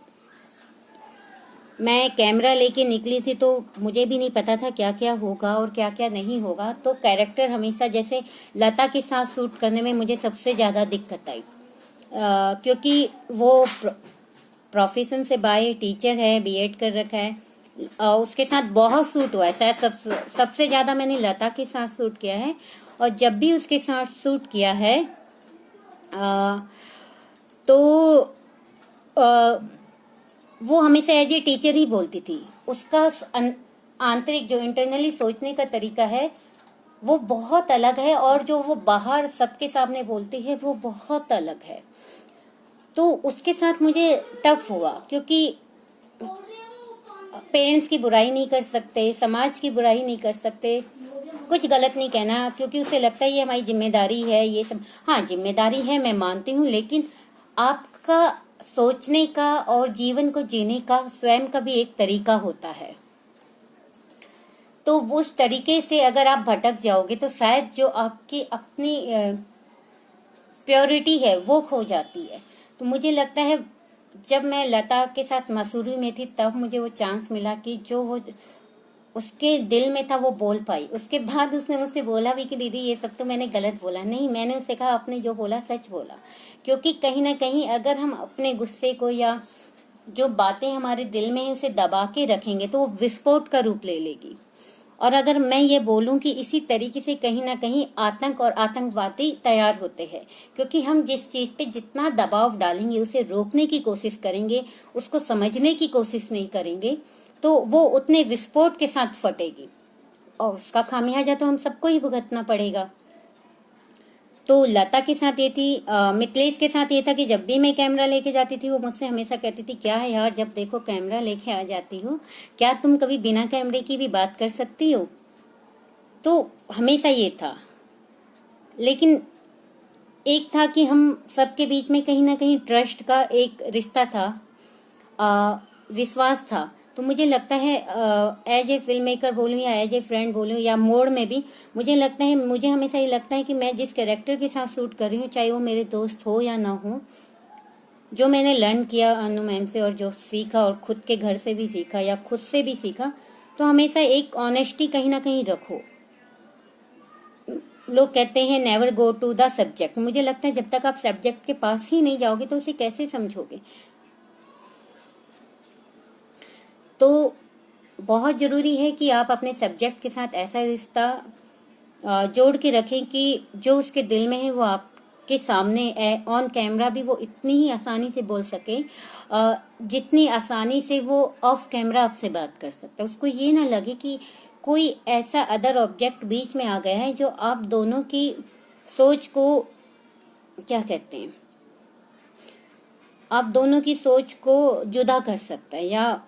मैं कैमरा लेके निकली थी तो मुझे भी नहीं पता था क्या क्या होगा और क्या क्या नहीं होगा। तो कैरेक्टर हमेशा, जैसे लता के साथ शूट करने में मुझे सबसे ज़्यादा दिक्कत आई, क्योंकि वो प्रोफेशन से बाय टीचर है, बीएड कर रखा है। उसके साथ बहुत शूट हुआ है, शायद सबसे ज़्यादा मैंने लता के साथ शूट किया है। और जब भी उसके साथ शूट किया है तो वो हमेशा एज ए टीचर ही बोलती थी। उसका आंतरिक जो इंटरनली सोचने का तरीका है वो बहुत अलग है, और जो वो बाहर सबके सामने बोलती है वो बहुत अलग है। तो उसके साथ मुझे टफ हुआ, क्योंकि पेरेंट्स की बुराई नहीं कर सकते, समाज की बुराई नहीं कर सकते, कुछ गलत नहीं कहना, क्योंकि उसे लगता है ये हमारी जिम्मेदारी है, ये सब। हाँ, जिम्मेदारी है, मैं मानती हूँ, लेकिन आपका सोचने का और जीवन को जीने का स्वयं का भी एक तरीका होता है। तो उस तरीके से अगर आप भटक जाओगे तो शायद जो आपकी अपनी प्योरिटी है वो खो जाती है। तो मुझे लगता है जब मैं लता के साथ मसूरी में थी तब मुझे वो चांस मिला कि जो वो उसके दिल में था वो बोल पाई। उसके बाद उसने मुझसे बोला भी कि दीदी ये सब तो मैंने गलत बोला। नहीं, मैंने उससे कहा आपने जो बोला सच बोला, क्योंकि कहीं ना कहीं अगर हम अपने गुस्से को या जो बातें हमारे दिल में उसे दबा के रखेंगे तो वो विस्फोट का रूप ले लेगी। और अगर मैं ये बोलूं कि इसी तरीके से कहीं ना कहीं आतंक और आतंकवादी तैयार होते हैं, क्योंकि हम जिस चीज पे जितना दबाव डालेंगे, उसे रोकने की कोशिश करेंगे, उसको समझने की कोशिश नहीं करेंगे, तो वो उतने विस्फोट के साथ फटेगी और उसका खामियाजा तो हम सबको ही भुगतना पड़ेगा। तो लता के साथ ये थी। मिथिलेश के साथ ये था कि जब भी मैं कैमरा लेके जाती थी वो मुझसे हमेशा कहती थी, क्या है यार, जब देखो कैमरा लेके आ जाती हो, क्या तुम कभी बिना कैमरे की भी बात कर सकती हो? तो हमेशा ये था। लेकिन एक था कि हम सबके बीच में कहीं ना कहीं ट्रस्ट का एक रिश्ता था, विश्वास था। तो मुझे लगता है एज ए फिल्म मेकर बोलूँ या एज ए फ्रेंड बोलूँ या मोड़ में भी, मुझे हमेशा ये लगता है कि मैं जिस कैरेक्टर के साथ शूट कर रही हूँ, चाहे वो मेरे दोस्त हो या ना हो, जो मैंने लर्न किया अनु मैम से और जो सीखा और खुद के घर से भी सीखा या खुद से भी सीखा, तो हमेशा एक ऑनेस्टी कहीं ना कहीं रखो। लोग कहते हैं never go to the subject. मुझे लगता है जब तक आप सब्जेक्ट के पास ही नहीं जाओगे तो उसे कैसे समझोगे। तो बहुत ज़रूरी है कि आप अपने सब्जेक्ट के साथ ऐसा रिश्ता जोड़ के रखें कि जो उसके दिल में है वो आपके सामने ऑन कैमरा भी वो इतनी ही आसानी से बोल सके जितनी आसानी से वो ऑफ कैमरा आपसे बात कर सकता है। उसको ये ना लगे कि कोई ऐसा अदर ऑब्जेक्ट बीच में आ गया है जो आप दोनों की सोच को, क्या कहते हैं, आप दोनों की सोच को जुदा कर सकता है, या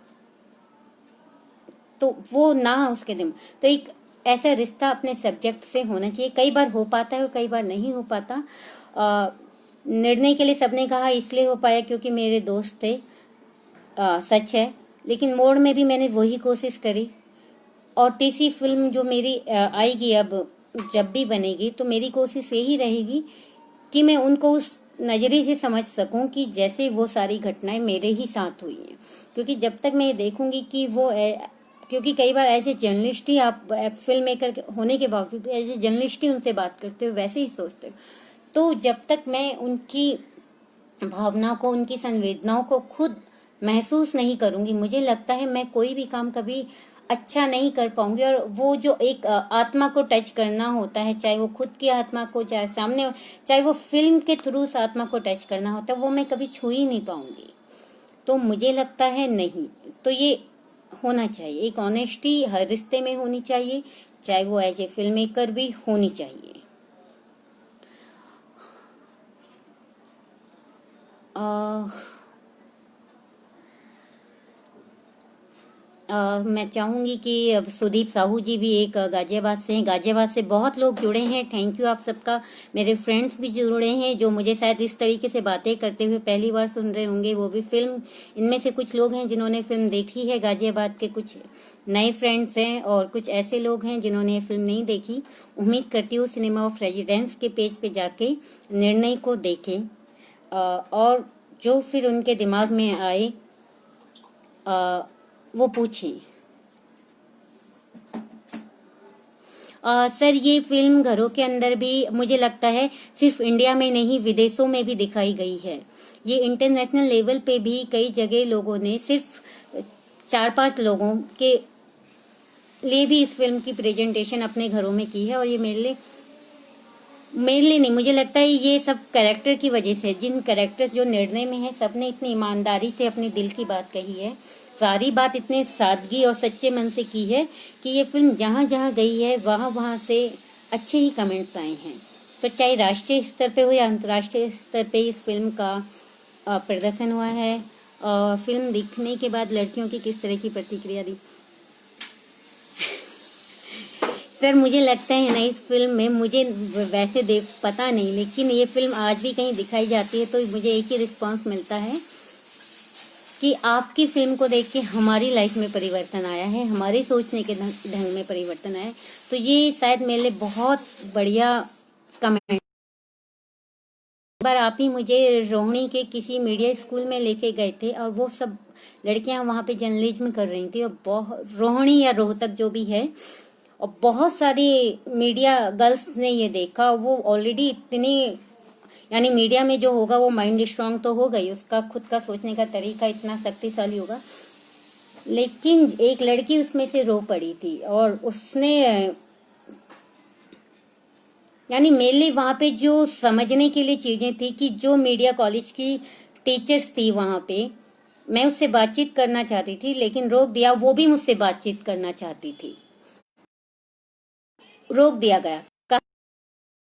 तो वो ना उसके दिल में। तो एक ऐसा रिश्ता अपने सब्जेक्ट से होना चाहिए। कई बार हो पाता है और कई बार नहीं हो पाता। निर्णय के लिए सबने कहा इसलिए हो पाया क्योंकि मेरे दोस्त थे, सच है। लेकिन मोड़ में भी मैंने वही कोशिश करी। और तीसरी फिल्म जो मेरी आएगी अब, जब भी बनेगी, तो मेरी कोशिश यही रहेगी कि मैं उनको उस नज़रिए से समझ सकूं कि जैसे वो सारी घटनाएं मेरे ही साथ हुई हैं। क्योंकि जब तक मैं देखूंगी कि वो क्योंकि कई बार ऐसे जर्नलिस्ट ही आप फिल्म मेकर होने के बावजूद ऐसे जर्नलिस्ट ही उनसे बात करते हो, वैसे ही सोचते हो। तो जब तक मैं उनकी भावना को, उनकी संवेदनाओं को खुद महसूस नहीं करूंगी, मुझे लगता है मैं कोई भी काम कभी अच्छा नहीं कर पाऊंगी। और वो जो एक आत्मा को टच करना होता है, चाहे वो खुद की आत्मा को, चाहे वो फिल्म के थ्रू उस आत्मा को टच करना होता है, वो मैं कभी छू ही नहीं पाऊंगी। तो मुझे लगता है नहीं, तो ये होना चाहिए, एक ऑनेस्टी हर रिश्ते में होनी चाहिए, चाहे वो एज ए फिल्म मेकर भी होनी चाहिए। मैं चाहूंगी कि अब सुदीप साहू जी भी एक गाजियाबाद से हैं, गाजियाबाद से बहुत लोग जुड़े हैं, थैंक यू आप सबका। मेरे फ्रेंड्स भी जुड़े हैं जो मुझे शायद इस तरीके से बातें करते हुए पहली बार सुन रहे होंगे, वो भी फिल्म, इनमें से कुछ लोग हैं जिन्होंने फिल्म देखी है, गाजियाबाद के कुछ नए फ्रेंड्स हैं और कुछ ऐसे लोग हैं जिन्होंने ये फिल्म नहीं देखी। उम्मीद करती हूँ सिनेमा ऑफ रेजिडेंस के पेज पे जाके निर्णय को देखें और जो फिर उनके दिमाग में आए वो पूछें। सर ये फिल्म घरों के अंदर भी मुझे लगता है सिर्फ इंडिया में नहीं विदेशों में भी दिखाई गई है। ये इंटरनेशनल लेवल पे भी कई जगह लोगों ने सिर्फ 4-5 लोगों के लिए भी इस फिल्म की प्रेजेंटेशन अपने घरों में की है। और ये मेरे लिए नहीं, मुझे लगता है ये सब कैरेक्टर की वजह से, जिन कैरेक्टर्स जो निर्णय में है, सबने इतनी ईमानदारी से अपने दिल की बात कही है, सारी बात इतने सादगी और सच्चे मन से की है कि ये फिल्म जहाँ जहाँ गई है वहाँ से अच्छे ही कमेंट्स आए हैं। तो चाहे राष्ट्रीय स्तर पे हो या अंतर्राष्ट्रीय स्तर पे इस फिल्म का प्रदर्शन हुआ है। फिल्म देखने के बाद लड़कियों की किस तरह की प्रतिक्रिया दी। सर मुझे लगता है ना, इस फिल्म में मुझे वैसे देख पता नहीं, लेकिन ये फिल्म आज भी कहीं दिखाई जाती है तो मुझे एक ही रिस्पांस मिलता है कि आपकी फिल्म को देख के हमारी लाइफ में परिवर्तन आया है, हमारे सोचने के ढंग में परिवर्तन आया है। तो ये शायद मेरे लिए बहुत बढ़िया कमेंट। बार आप ही मुझे रोहिणी के किसी मीडिया स्कूल में लेके गए थे और वो सब लड़कियां वहां पे जर्नलिज्म कर रही थी, और बहुत रोहिणी या रोहतक जो भी है, और बहुत सारी मीडिया गर्ल्स ने ये देखा। वो ऑलरेडी इतनी, यानी मीडिया में जो होगा वो माइंड स्ट्रांग तो हो गई, उसका खुद का सोचने का तरीका इतना शक्तिशाली होगा, लेकिन एक लड़की उसमें से रो पड़ी थी और उसने, यानी मेरे लिए वहां पे जो समझने के लिए चीजें थी कि जो मीडिया कॉलेज की टीचर्स थी वहां पे, मैं उससे बातचीत करना चाहती थी लेकिन रोक दिया। वो भी मुझसे बातचीत करना चाहती थी, रोक दिया गया,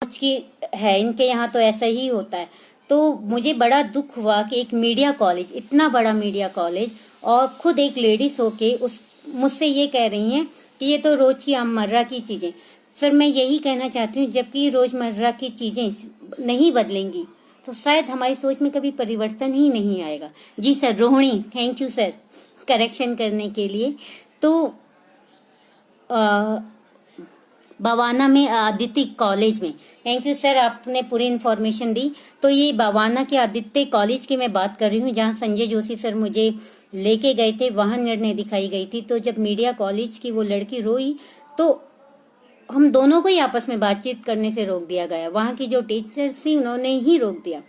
कुछ की है इनके यहाँ तो ऐसा ही होता है। तो मुझे बड़ा दुख हुआ कि एक मीडिया कॉलेज, इतना बड़ा मीडिया कॉलेज, और खुद एक लेडीज होके उस मुझसे ये कह रही हैं कि ये तो रोज की आममर्रा की चीजें। सर मैं यही कहना चाहती हूँ, जबकि रोजमर्रा की चीजें नहीं बदलेंगी तो शायद हमारी सोच में कभी परिवर्तन ही नहीं आएगा। जी sir, Rohini, thank you sir correction करने के लिए। तो बवाना में आदित्य कॉलेज में, थैंक यू सर, आपने पूरी इन्फॉर्मेशन दी। तो ये बवाना के आदित्य कॉलेज की मैं बात कर रही हूँ, जहाँ संजय जोशी सर मुझे लेके गए थे, वहां निर्णय दिखाई गई थी। तो जब मीडिया कॉलेज की वो लड़की रोई तो हम दोनों को ही आपस में बातचीत करने से रोक दिया गया। वहां की जो टीचर थी उन्होंने ही रोक दिया,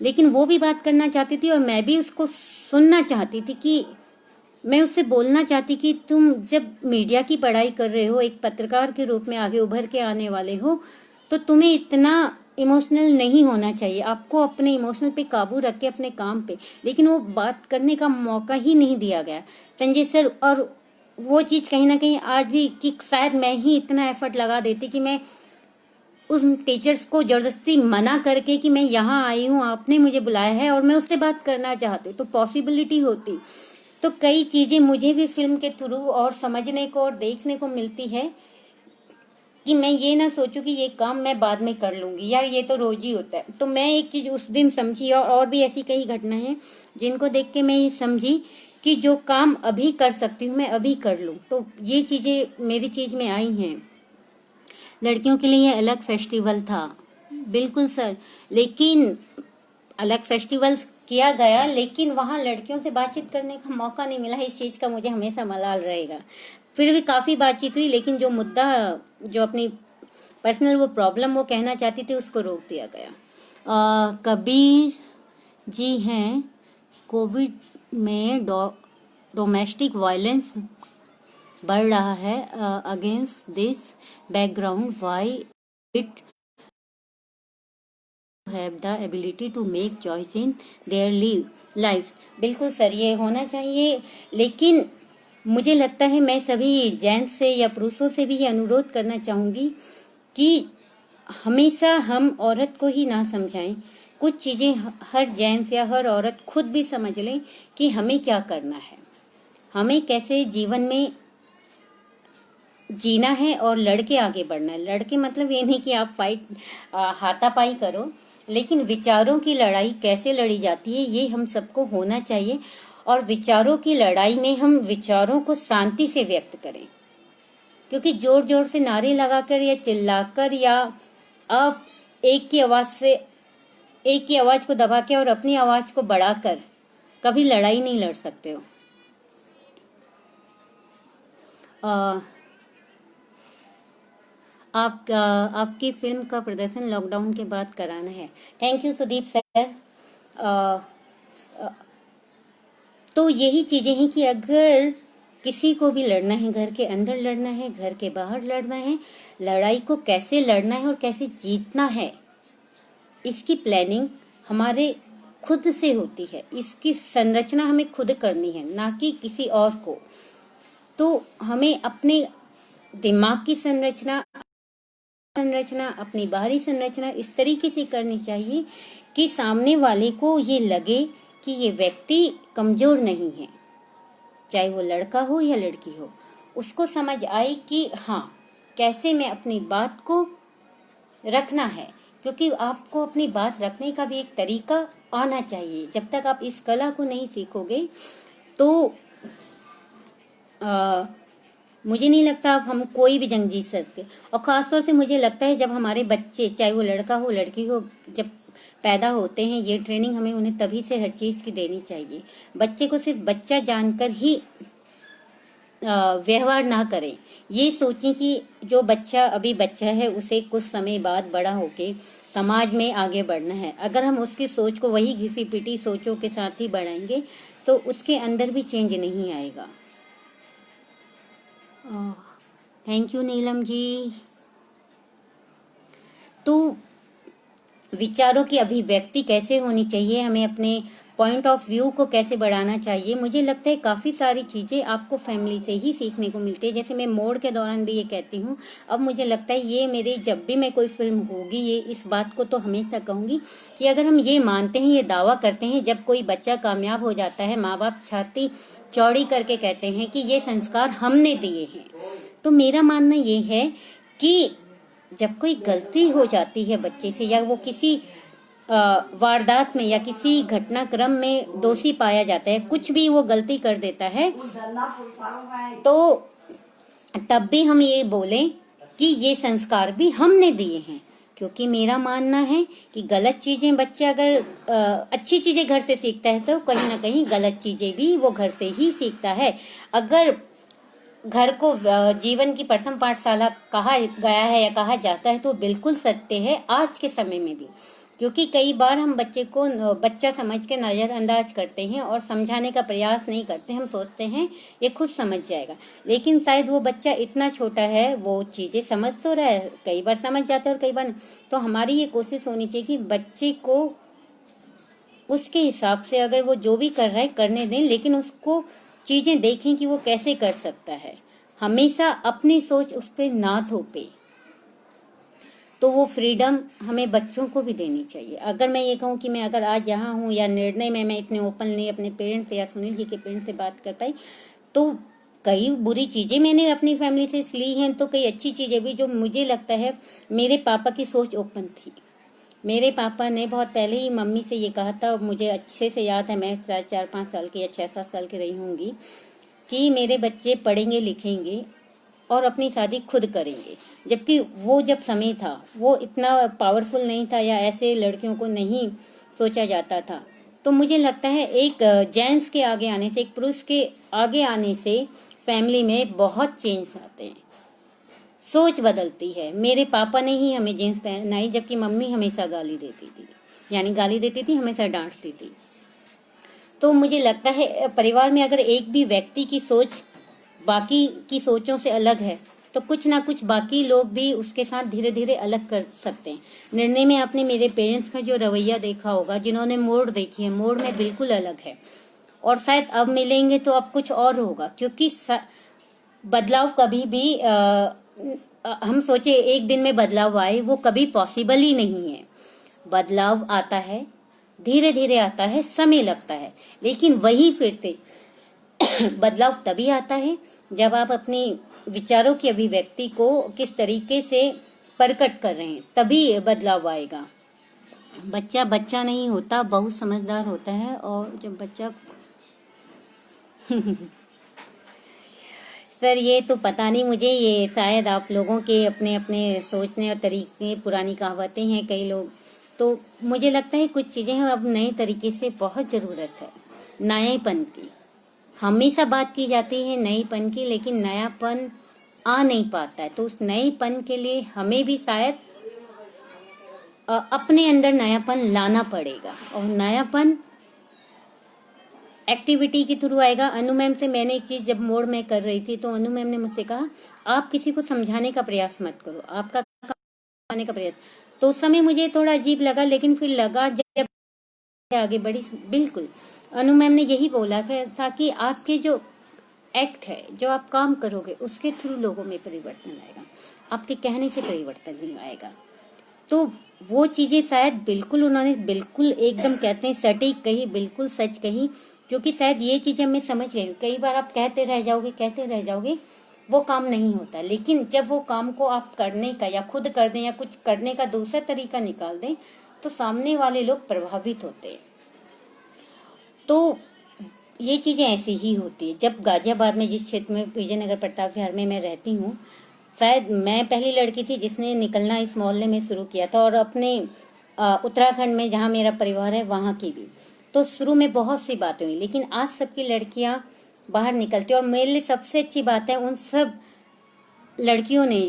लेकिन वो भी बात करना चाहती थी और मैं भी उसको सुनना चाहती थी। कि मैं उससे बोलना चाहती कि तुम जब मीडिया की पढ़ाई कर रहे हो, एक पत्रकार के रूप में आगे उभर के आने वाले हो, तो तुम्हें इतना इमोशनल नहीं होना चाहिए। आपको अपने इमोशनल पे काबू रख के अपने काम पे, लेकिन वो बात करने का मौका ही नहीं दिया गया संजय सर। और वो चीज कहीं ना कहीं आज भी, कि शायद मैं ही इतना एफर्ट लगा देती कि मैं उस टीचर्स को जबरदस्ती मना करके कि मैं यहाँ आई हूँ, आपने मुझे बुलाया है और मैं उससे बात करना चाहती हूँ, तो पॉसिबिलिटी होती। तो कई चीजें मुझे भी फिल्म के थ्रू और समझने को और देखने को मिलती है कि मैं ये ना सोचूं कि ये काम मैं बाद में कर लूंगी, यार ये तो रोज ही होता है। तो मैं एक चीज उस दिन समझी, और भी ऐसी कई घटनाएं हैं जिनको देख के मैं ये समझी कि जो काम अभी कर सकती हूँ मैं अभी कर लूं। तो ये चीजें मेरी चीज में आई हैं। लड़कियों के लिए अलग फेस्टिवल था, बिल्कुल सर, लेकिन अलग फेस्टिवल किया गया, लेकिन वहाँ लड़कियों से बातचीत करने का मौका नहीं मिला। इस चीज़ का मुझे हमेशा मलाल रहेगा। फिर भी काफ़ी बातचीत हुई, लेकिन जो मुद्दा, जो अपनी पर्सनल वो प्रॉब्लम वो कहना चाहती थी, उसको रोक दिया गया। कबीर जी हैं, कोविड में डोमेस्टिक वायलेंस बढ़ रहा है। Against this background, why it have the ability to make choice in their life. बिल्कुल सर, ये होना चाहिए, लेकिन मुझे लगता है मैं सभी जेंट्स से या पुरुषों से भी ये अनुरोध करना चाहूंगी कि हमेशा हम औरत को ही ना समझाएं। कुछ चीजें हर जेंट्स या हर औरत खुद भी समझ लें कि हमें क्या करना है, हमें कैसे जीवन में जीना है और लड़के आगे बढ़ना है। लड़के मतलब ये नहीं कि आप फाइट हाथापाई करो, लेकिन विचारों की लड़ाई कैसे लड़ी जाती है ये हम सबको होना चाहिए। और विचारों की लड़ाई में हम विचारों को शांति से व्यक्त करें, क्योंकि जोर जोर से नारे लगाकर या चिल्लाकर या आप एक की आवाज को दबा के और अपनी आवाज को बढ़ाकर कभी लड़ाई नहीं लड़ सकते हो। आपकी फिल्म का प्रदर्शन लॉकडाउन के बाद कराना है। Thank you Sudeep sir. तो यही चीजें हैं कि अगर किसी को भी लड़ना है, घर के अंदर लड़ना है, घर के बाहर लड़ना है, लड़ाई को कैसे लड़ना है और कैसे जीतना है, इसकी प्लानिंग हमारे खुद से होती है। इसकी संरचना हमें खुद करनी है, ना कि किसी और को। तो हमें अपने दिमाग की संरचना, अपनी बाहरी संरचना इस तरीके से करनी चाहिए कि सामने वाले को ये लगे कि ये व्यक्ति कमजोर नहीं है, चाहे वो लड़का हो या लड़की हो। उसको समझ आए कि हाँ, कैसे मैं अपनी बात को रखना है, क्योंकि आपको अपनी बात रखने का भी एक तरीका आना चाहिए। जब तक आप इस कला को नहीं सीखोगे तो मुझे नहीं लगता अब हम कोई भी जंग जीत सकते। और खासतौर से मुझे लगता है जब हमारे बच्चे, चाहे वो लड़का हो लड़की हो, जब पैदा होते हैं, ये ट्रेनिंग हमें उन्हें तभी से हर चीज की देनी चाहिए। बच्चे को सिर्फ बच्चा जानकर ही व्यवहार ना करें। ये सोचें कि जो बच्चा अभी बच्चा है उसे कुछ समय बाद बड़ा होके समाज में आगे बढ़ना है। अगर हम उसकी सोच को वही घिसी पिटी सोचों के साथ ही बढ़ाएंगे तो उसके अंदर भी चेंज नहीं आएगा। थैंक यू नीलम जी। तो विचारों की अभिव्यक्ति कैसे होनी चाहिए, हमें अपने पॉइंट ऑफ व्यू को कैसे बढ़ाना चाहिए, मुझे लगता है काफ़ी सारी चीज़ें आपको फैमिली से ही सीखने को मिलती है। जैसे मैं मोड़ के दौरान भी ये कहती हूँ, अब मुझे लगता है ये मेरे, जब भी मैं कोई फिल्म होगी, ये इस बात को तो हमेशा कहूँगी कि अगर हम ये मानते हैं, ये दावा करते हैं, जब कोई बच्चा कामयाब हो जाता है, माँ बाप छाती चौड़ी करके कहते हैं कि ये संस्कार हमने दिए हैं। तो मेरा मानना ये है कि जब कोई गलती हो जाती है बच्चे से, या वो किसी वारदात में या किसी घटनाक्रम में दोषी पाया जाता है, कुछ भी वो गलती कर देता है, तो तब भी हम ये बोलें कि ये संस्कार भी हमने दिए हैं। क्योंकि मेरा मानना है कि गलत चीजें बच्चा अगर अच्छी चीजें घर से सीखता है तो कहीं ना कहीं गलत चीजें भी वो घर से ही सीखता है। अगर घर को जीवन की प्रथम पाठशाला कहा गया है या कहा जाता है तो बिल्कुल सत्य है आज के समय में भी। क्योंकि कई बार हम बच्चे को बच्चा समझ के नज़रअंदाज करते हैं और समझाने का प्रयास नहीं करते। हम सोचते हैं ये खुद समझ जाएगा, लेकिन शायद वो बच्चा इतना छोटा है, वो चीज़ें समझ तो रहा है, कई बार समझ जाता है और कई बार नहीं। तो हमारी ये कोशिश होनी चाहिए कि बच्चे को उसके हिसाब से अगर वो जो भी कर रहा है करने दें, लेकिन उसको चीज़ें देखें कि वो कैसे कर सकता है। हमेशा अपनी सोच उस पर ना थोपे। तो वो फ्रीडम हमें बच्चों को भी देनी चाहिए। अगर मैं ये कहूँ कि मैं अगर आज यहाँ हूँ या निर्णय में मैं इतने ओपनली अपने पेरेंट्स से या सुनील जी के पेरेंट्स से बात कर पाई, तो कई बुरी चीज़ें मैंने अपनी फैमिली से ली हैं, तो कई अच्छी चीज़ें भी, जो मुझे लगता है मेरे पापा की सोच ओपन थी। मेरे पापा ने बहुत पहले ही मम्मी से ये कहा था, मुझे अच्छे से याद है, मैं 4-5 साल की या 6-7 साल की रही होंगी, कि मेरे बच्चे पढ़ेंगे लिखेंगे और अपनी शादी खुद करेंगे। जबकि वो जब समय था वो इतना पावरफुल नहीं था, या ऐसे लड़कियों को नहीं सोचा जाता था। तो मुझे लगता है एक जेंट्स के आगे आने से, एक पुरुष के आगे आने से फैमिली में बहुत चेंज आते हैं, सोच बदलती है। मेरे पापा ने ही हमें जीन्स पहनाई, जबकि मम्मी हमेशा गाली देती थी, यानी गाली देती थी, हमेशा डांटती थी। तो मुझे लगता है परिवार में अगर एक भी व्यक्ति की सोच बाकी की सोचों से अलग है तो कुछ ना कुछ बाकी लोग भी उसके साथ धीरे धीरे अलग कर सकते हैं। निर्णय में आपने मेरे पेरेंट्स का जो रवैया देखा होगा, जिन्होंने मोड़ देखी है, मोड़ में बिल्कुल अलग है। और शायद अब मिलेंगे तो अब कुछ और होगा, क्योंकि बदलाव कभी भी हम सोचे एक दिन में बदलाव आए, वो कभी पॉसिबल ही नहीं है। बदलाव आता है, धीरे धीरे आता है, समय लगता है, लेकिन वही फिर से बदलाव तभी आता है जब आप अपनी विचारों की अभिव्यक्ति को किस तरीके से प्रकट कर रहे हैं, तभी बदलाव आएगा। बच्चा बच्चा नहीं होता, बहुत समझदार होता है। और जब बच्चा सर ये तो पता नहीं मुझे, ये शायद आप लोगों के अपने अपने सोचने और तरीके, पुरानी कहावतें हैं कई लोग। तो मुझे लगता है कुछ चीज़ें हम अब नए तरीके से बहुत ज़रूरत है, नएपन की। हमेशा बात की जाती है नएपन की, लेकिन नयापन आ नहीं पाता है। तो उस नएपन के लिए हमें भी शायद अपने अंदर नयापन लाना पड़ेगा, और नयापन एक्टिविटी के थ्रू आएगा। अनु मैम से मैंने एक चीज़ जब मोड़ में कर रही थी, तो अनु मैम ने मुझसे कहा आप किसी को समझाने का प्रयास मत करो, आपका समझाने का प्रयास। तो उस समय मुझे थोड़ा अजीब लगा, लेकिन फिर लगा जब आगे बढ़ी, बिल्कुल अनु मैम ने यही बोला था कि आपके जो एक्ट है, जो आप काम करोगे, उसके थ्रू लोगों में परिवर्तन आएगा, आपके कहने से परिवर्तन नहीं आएगा। तो वो चीज़ें शायद बिल्कुल उन्होंने बिल्कुल एकदम कहते हैं सटीक कही, बिल्कुल सच कही, क्योंकि शायद ये चीज़ें मैं समझ गई। कई बार आप कहते रह जाओगे, वो काम नहीं होता। लेकिन जब वो काम को आप करने का या खुद कर दें या कुछ करने का दूसरा तरीका निकाल दें, तो सामने वाले लोग प्रभावित होते हैं। तो ये चीज़ें ऐसी ही होती है। जब गाजियाबाद में, जिस क्षेत्र में विजयनगर प्रताप विहार में मैं रहती हूँ, शायद मैं पहली लड़की थी जिसने निकलना इस मोहल्ले में शुरू किया था, और अपने उत्तराखंड में जहाँ मेरा परिवार है वहाँ की भी। तो शुरू में बहुत सी बातें हुई, लेकिन आज सबकी लड़कियाँ बाहर निकलती। और मेरे लिए सबसे अच्छी बात है, उन सब लड़कियों ने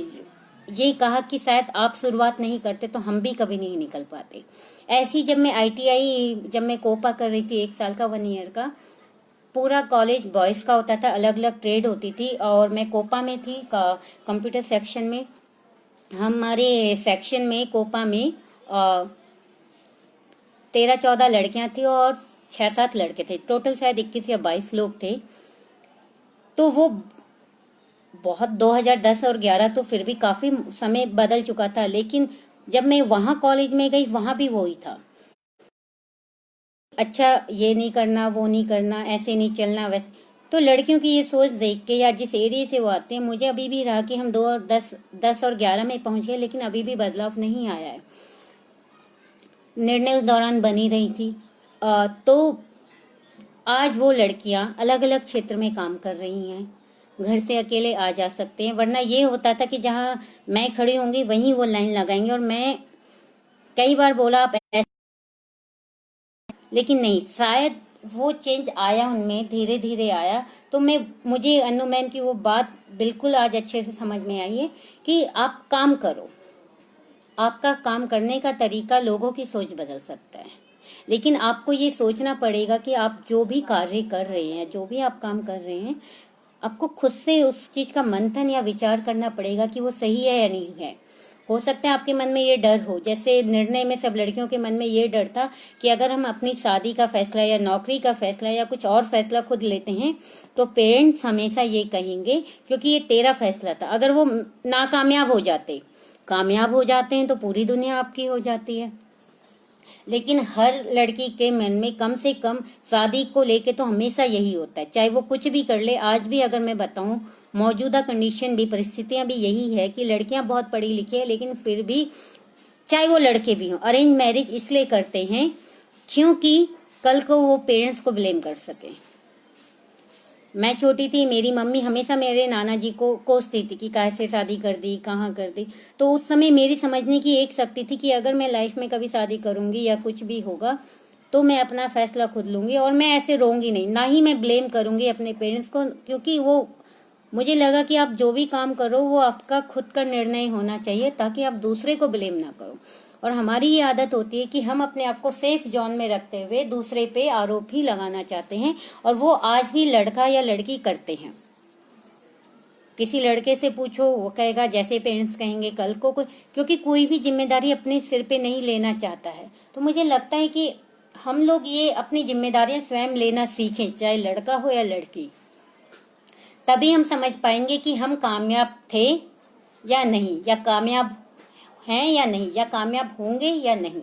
ये कहा कि शायद आप शुरुआत नहीं करते तो हम भी कभी नहीं निकल पाते। ऐसी जब मैं ITI, जब मैं कोपा कर रही थी 1 साल का, 1 ईयर का, पूरा कॉलेज बॉयज़ का होता था, अलग अलग ट्रेड होती थी, और मैं कोपा में थी कंप्यूटर सेक्शन में। हमारे सेक्शन में, कोपा में 13-14 लड़कियां थी और 6-7 लड़के थे, टोटल शायद 21 या 22 लोग थे। तो वो बहुत 2010 और 11 तो फिर भी काफ़ी समय बदल चुका था, लेकिन जब मैं वहाँ कॉलेज में गई, वहाँ भी वही था। अच्छा, ये नहीं करना, वो नहीं करना, ऐसे नहीं चलना, वैसे। तो लड़कियों की ये सोच देख के, या जिस एरिया से वो आते हैं, मुझे अभी भी रहा कि हम 10 और 11 में पहुंच गए, लेकिन अभी भी बदलाव नहीं आया है। निर्णय उस दौरान बनी रही थी। तो आज वो लड़कियां अलग अलग क्षेत्र में काम कर रही हैं, घर से अकेले आ जा सकते हैं। वरना ये होता था कि जहां मैं खड़ी होंगी वहीं वो लाइन लगाएंगे, और मैं कई बार बोला आप ऐसे, लेकिन नहीं, शायद वो चेंज आया उनमें, धीरे धीरे आया। तो मुझे अनु मैम की वो बात बिल्कुल आज अच्छे से समझ में आई है कि आप काम करो, आपका काम करने का तरीका लोगों की सोच बदल सकता है। लेकिन आपको ये सोचना पड़ेगा कि आप जो भी कार्य कर रहे हैं, जो भी आप काम कर रहे हैं, आपको खुद से उस चीज का मंथन या विचार करना पड़ेगा कि वो सही है या नहीं है। हो सकता है आपके मन में ये डर हो, जैसे निर्णय में सब लड़कियों के मन में ये डर था कि अगर हम अपनी शादी का फैसला या नौकरी का फैसला या कुछ और फैसला खुद लेते हैं तो पेरेंट्स हमेशा ये कहेंगे क्योंकि ये तेरा फैसला था। अगर वो नाकामयाब हो जाते, कामयाब हो जाते हैं तो पूरी दुनिया आपकी हो जाती है। लेकिन हर लड़की के मन में कम से कम शादी को लेके तो हमेशा यही होता है, चाहे वो कुछ भी कर ले। आज भी अगर मैं बताऊं, मौजूदा कंडीशन भी, परिस्थितियां भी यही है कि लड़कियां बहुत पढ़ी लिखी है, लेकिन फिर भी चाहे वो लड़के भी हों, अरेंज मैरिज इसलिए करते हैं क्योंकि कल को वो पेरेंट्स को ब्लेम कर सके। मैं छोटी थी, मेरी मम्मी हमेशा मेरे नाना जी को कोसती थी कि कैसे शादी कर दी, कहाँ कर दी। तो उस समय मेरी समझने की एक शक्ति थी कि अगर मैं लाइफ में कभी शादी करूंगी या कुछ भी होगा तो मैं अपना फैसला खुद लूँगी और मैं ऐसे रोऊंगी नहीं, ना ही मैं ब्लेम करूँगी अपने पेरेंट्स को, क्योंकि वो मुझे लगा कि आप जो भी काम करो वो आपका खुद का निर्णय होना चाहिए, ताकि आप दूसरे को ब्लेम ना करो। और हमारी ये आदत होती है कि हम अपने आप को सेफ जोन में रखते हुए दूसरे पे आरोप ही लगाना चाहते हैं, और वो आज भी लड़का या लड़की करते हैं। किसी लड़के से पूछो, वो कहेगा जैसे पेरेंट्स कहेंगे कल को कोई, क्योंकि कोई भी जिम्मेदारी अपने सिर पे नहीं लेना चाहता है। तो मुझे लगता है कि हम लोग ये अपनी जिम्मेदारियां स्वयं लेना सीखें, चाहे लड़का हो या लड़की। तभी हम समझ पाएंगे कि हम कामयाब थे या नहीं, या कामयाब हैं या नहीं, या कामयाब होंगे या नहीं।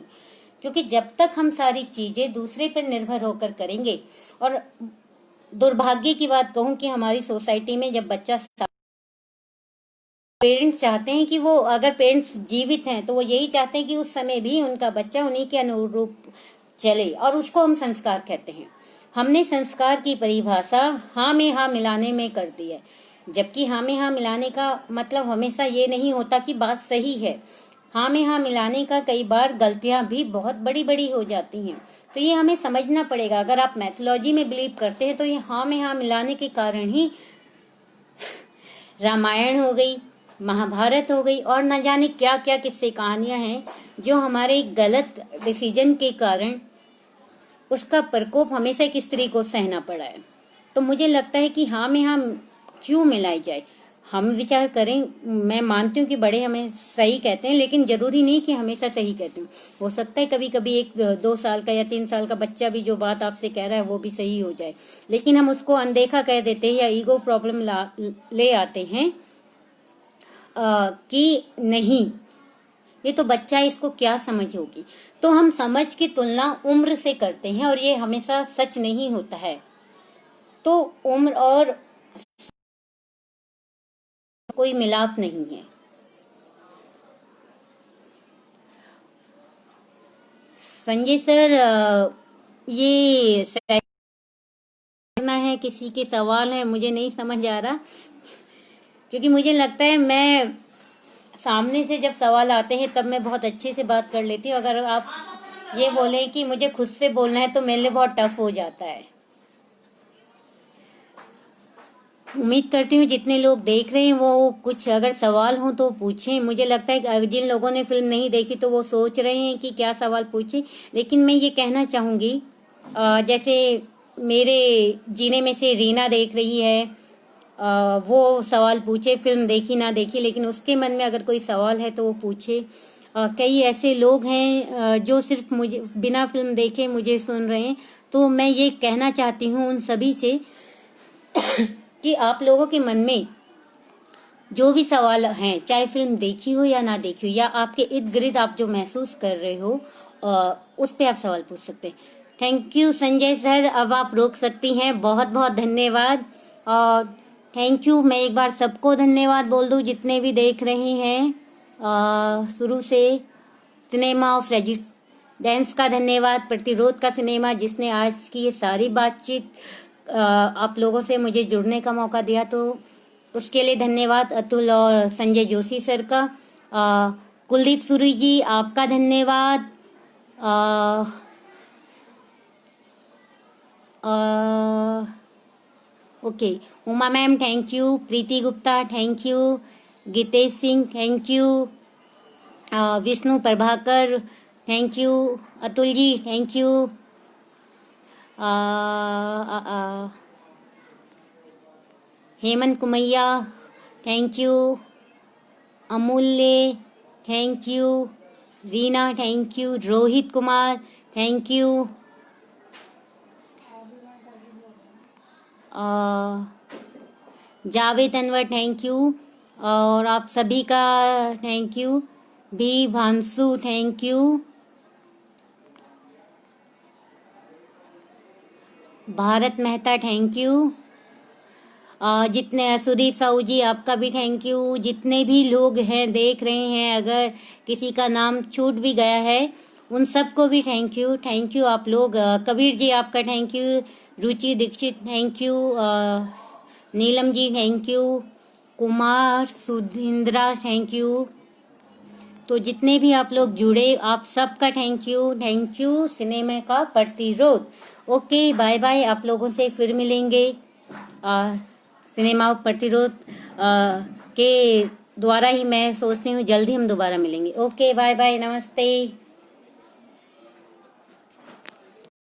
क्योंकि जब तक हम सारी चीजें दूसरे पर निर्भर होकर करेंगे, और दुर्भाग्य की बात कहूं कि हमारी सोसाइटी में जब बच्चा, पेरेंट्स चाहते हैं कि वो, अगर पेरेंट्स जीवित हैं तो वो यही चाहते हैं कि उस समय भी उनका बच्चा उन्हीं के अनुरूप चले, और उसको हम संस्कार कहते हैं। हमने संस्कार की परिभाषा हाँ में हाँ मिलाने में कर दी है, जबकि हाँ में हाँ मिलाने का मतलब हमेशा ये नहीं होता कि बात सही है। हाँ में हाँ मिलाने का कई बार गलतियां भी बहुत बड़ी बड़ी हो जाती हैं, तो ये हमें समझना पड़ेगा। अगर आप मैथोलॉजी में बिलीव करते हैं तो ये हाँ में हाँ मिलाने के कारण ही रामायण हो गई, महाभारत हो गई, और न जाने क्या क्या किस्से कहानियां हैं जो हमारे गलत डिसीजन के कारण उसका प्रकोप हमेशा एक स्त्री को सहना पड़ा है। तो मुझे लगता है कि हाँ में हाँ क्यों मिलाई जाए, हम विचार करें। मैं मानती हूँ कि बड़े हमें सही कहते हैं, लेकिन जरूरी नहीं कि हमेशा सही कहते हैं। हो सकता है कभी कभी 1-2 साल का या 3 साल का बच्चा भी जो बात आपसे कह रहा है वो भी सही हो जाए, लेकिन हम उसको अनदेखा कह देते हैं या ईगो प्रॉब्लम ले आते हैं कि नहीं, ये तो बच्चा है, इसको क्या समझ होगी। तो हम समझ की तुलना उम्र से करते हैं, और ये हमेशा सच नहीं होता है। तो उम्र और कोई मिलाप नहीं है। संजय सर, ये करना है, किसी के सवाल है, मुझे नहीं समझ आ रहा, क्योंकि मुझे लगता है मैं सामने से जब सवाल आते हैं तब मैं बहुत अच्छे से बात कर लेती हूँ। अगर आप ये बोले कि मुझे खुद से बोलना है तो मेरे लिए बहुत टफ हो जाता है। उम्मीद करती हूँ जितने लोग देख रहे हैं वो कुछ अगर सवाल हो तो पूछें। मुझे लगता है कि जिन लोगों ने फिल्म नहीं देखी तो वो सोच रहे हैं कि क्या सवाल पूछें, लेकिन मैं ये कहना चाहूँगी, जैसे मेरे जीने में से रीना देख रही है, वो सवाल पूछे, फिल्म देखी ना देखी, लेकिन उसके मन में अगर कोई सवाल है तो वो पूछे। कई ऐसे लोग हैं जो सिर्फ मुझे बिना फिल्म देखे मुझे सुन रहे हैं, तो मैं ये कहना चाहती हूँ उन सभी से कि आप लोगों के मन में जो भी सवाल हैं, चाहे फिल्म देखी हो या ना देखी हो, या आपके इर्द गिर्द आप जो महसूस कर रहे हो, उस पे आप सवाल पूछ सकते हैं। थैंक यू संजय सर, अब आप रोक सकती हैं। बहुत बहुत धन्यवाद, और थैंक यू। मैं एक बार सबको धन्यवाद बोल दूं जितने भी देख रहे हैं शुरू से। सिनेमा ऑफ रेजिडेंस का धन्यवाद, प्रतिरोध का सिनेमा, जिसने आज की ये सारी बातचीत आप लोगों से मुझे जुड़ने का मौका दिया, तो उसके लिए धन्यवाद। अतुल और संजय जोशी सर का। कुलदीप सूरी जी, आपका धन्यवाद। Okay, Uma ma'am thank you, Preeti Gupta thank you, Geetesh Singh thank you, Vishnu Prabhakar thank you, Atul ji thank you, Hemant Kumaiya thank you, Amulya thank you, Reena thank you, Rohit Kumar thank you, Javed Anwar thank you, और आप सभी का थैंक यू। भी Bhansu thank you, Bharat Mehta thank you, जितने सुदीप साहू जी आपका भी थैंक यू। जितने भी लोग हैं देख रहे हैं, अगर किसी का नाम छूट भी गया है उन सबको भी थैंक यू। थैंक यू आप लोग। कबीर जी आपका thank you, Ruchi Dixit thank you, Neelam ji thank you, Kumar Sudhindra thank you, तो जितने भी आप लोग जुड़े, आप सबका थैंक यू। सिनेमा का प्रतिरोध। Okay, bye bye. आप लोगों से फिर मिलेंगे सिनेमा प्रतिरोध के द्वारा ही। मैं सोचती हूँ जल्दी हम दोबारा मिलेंगे। ओके, बाय बाय, नमस्ते।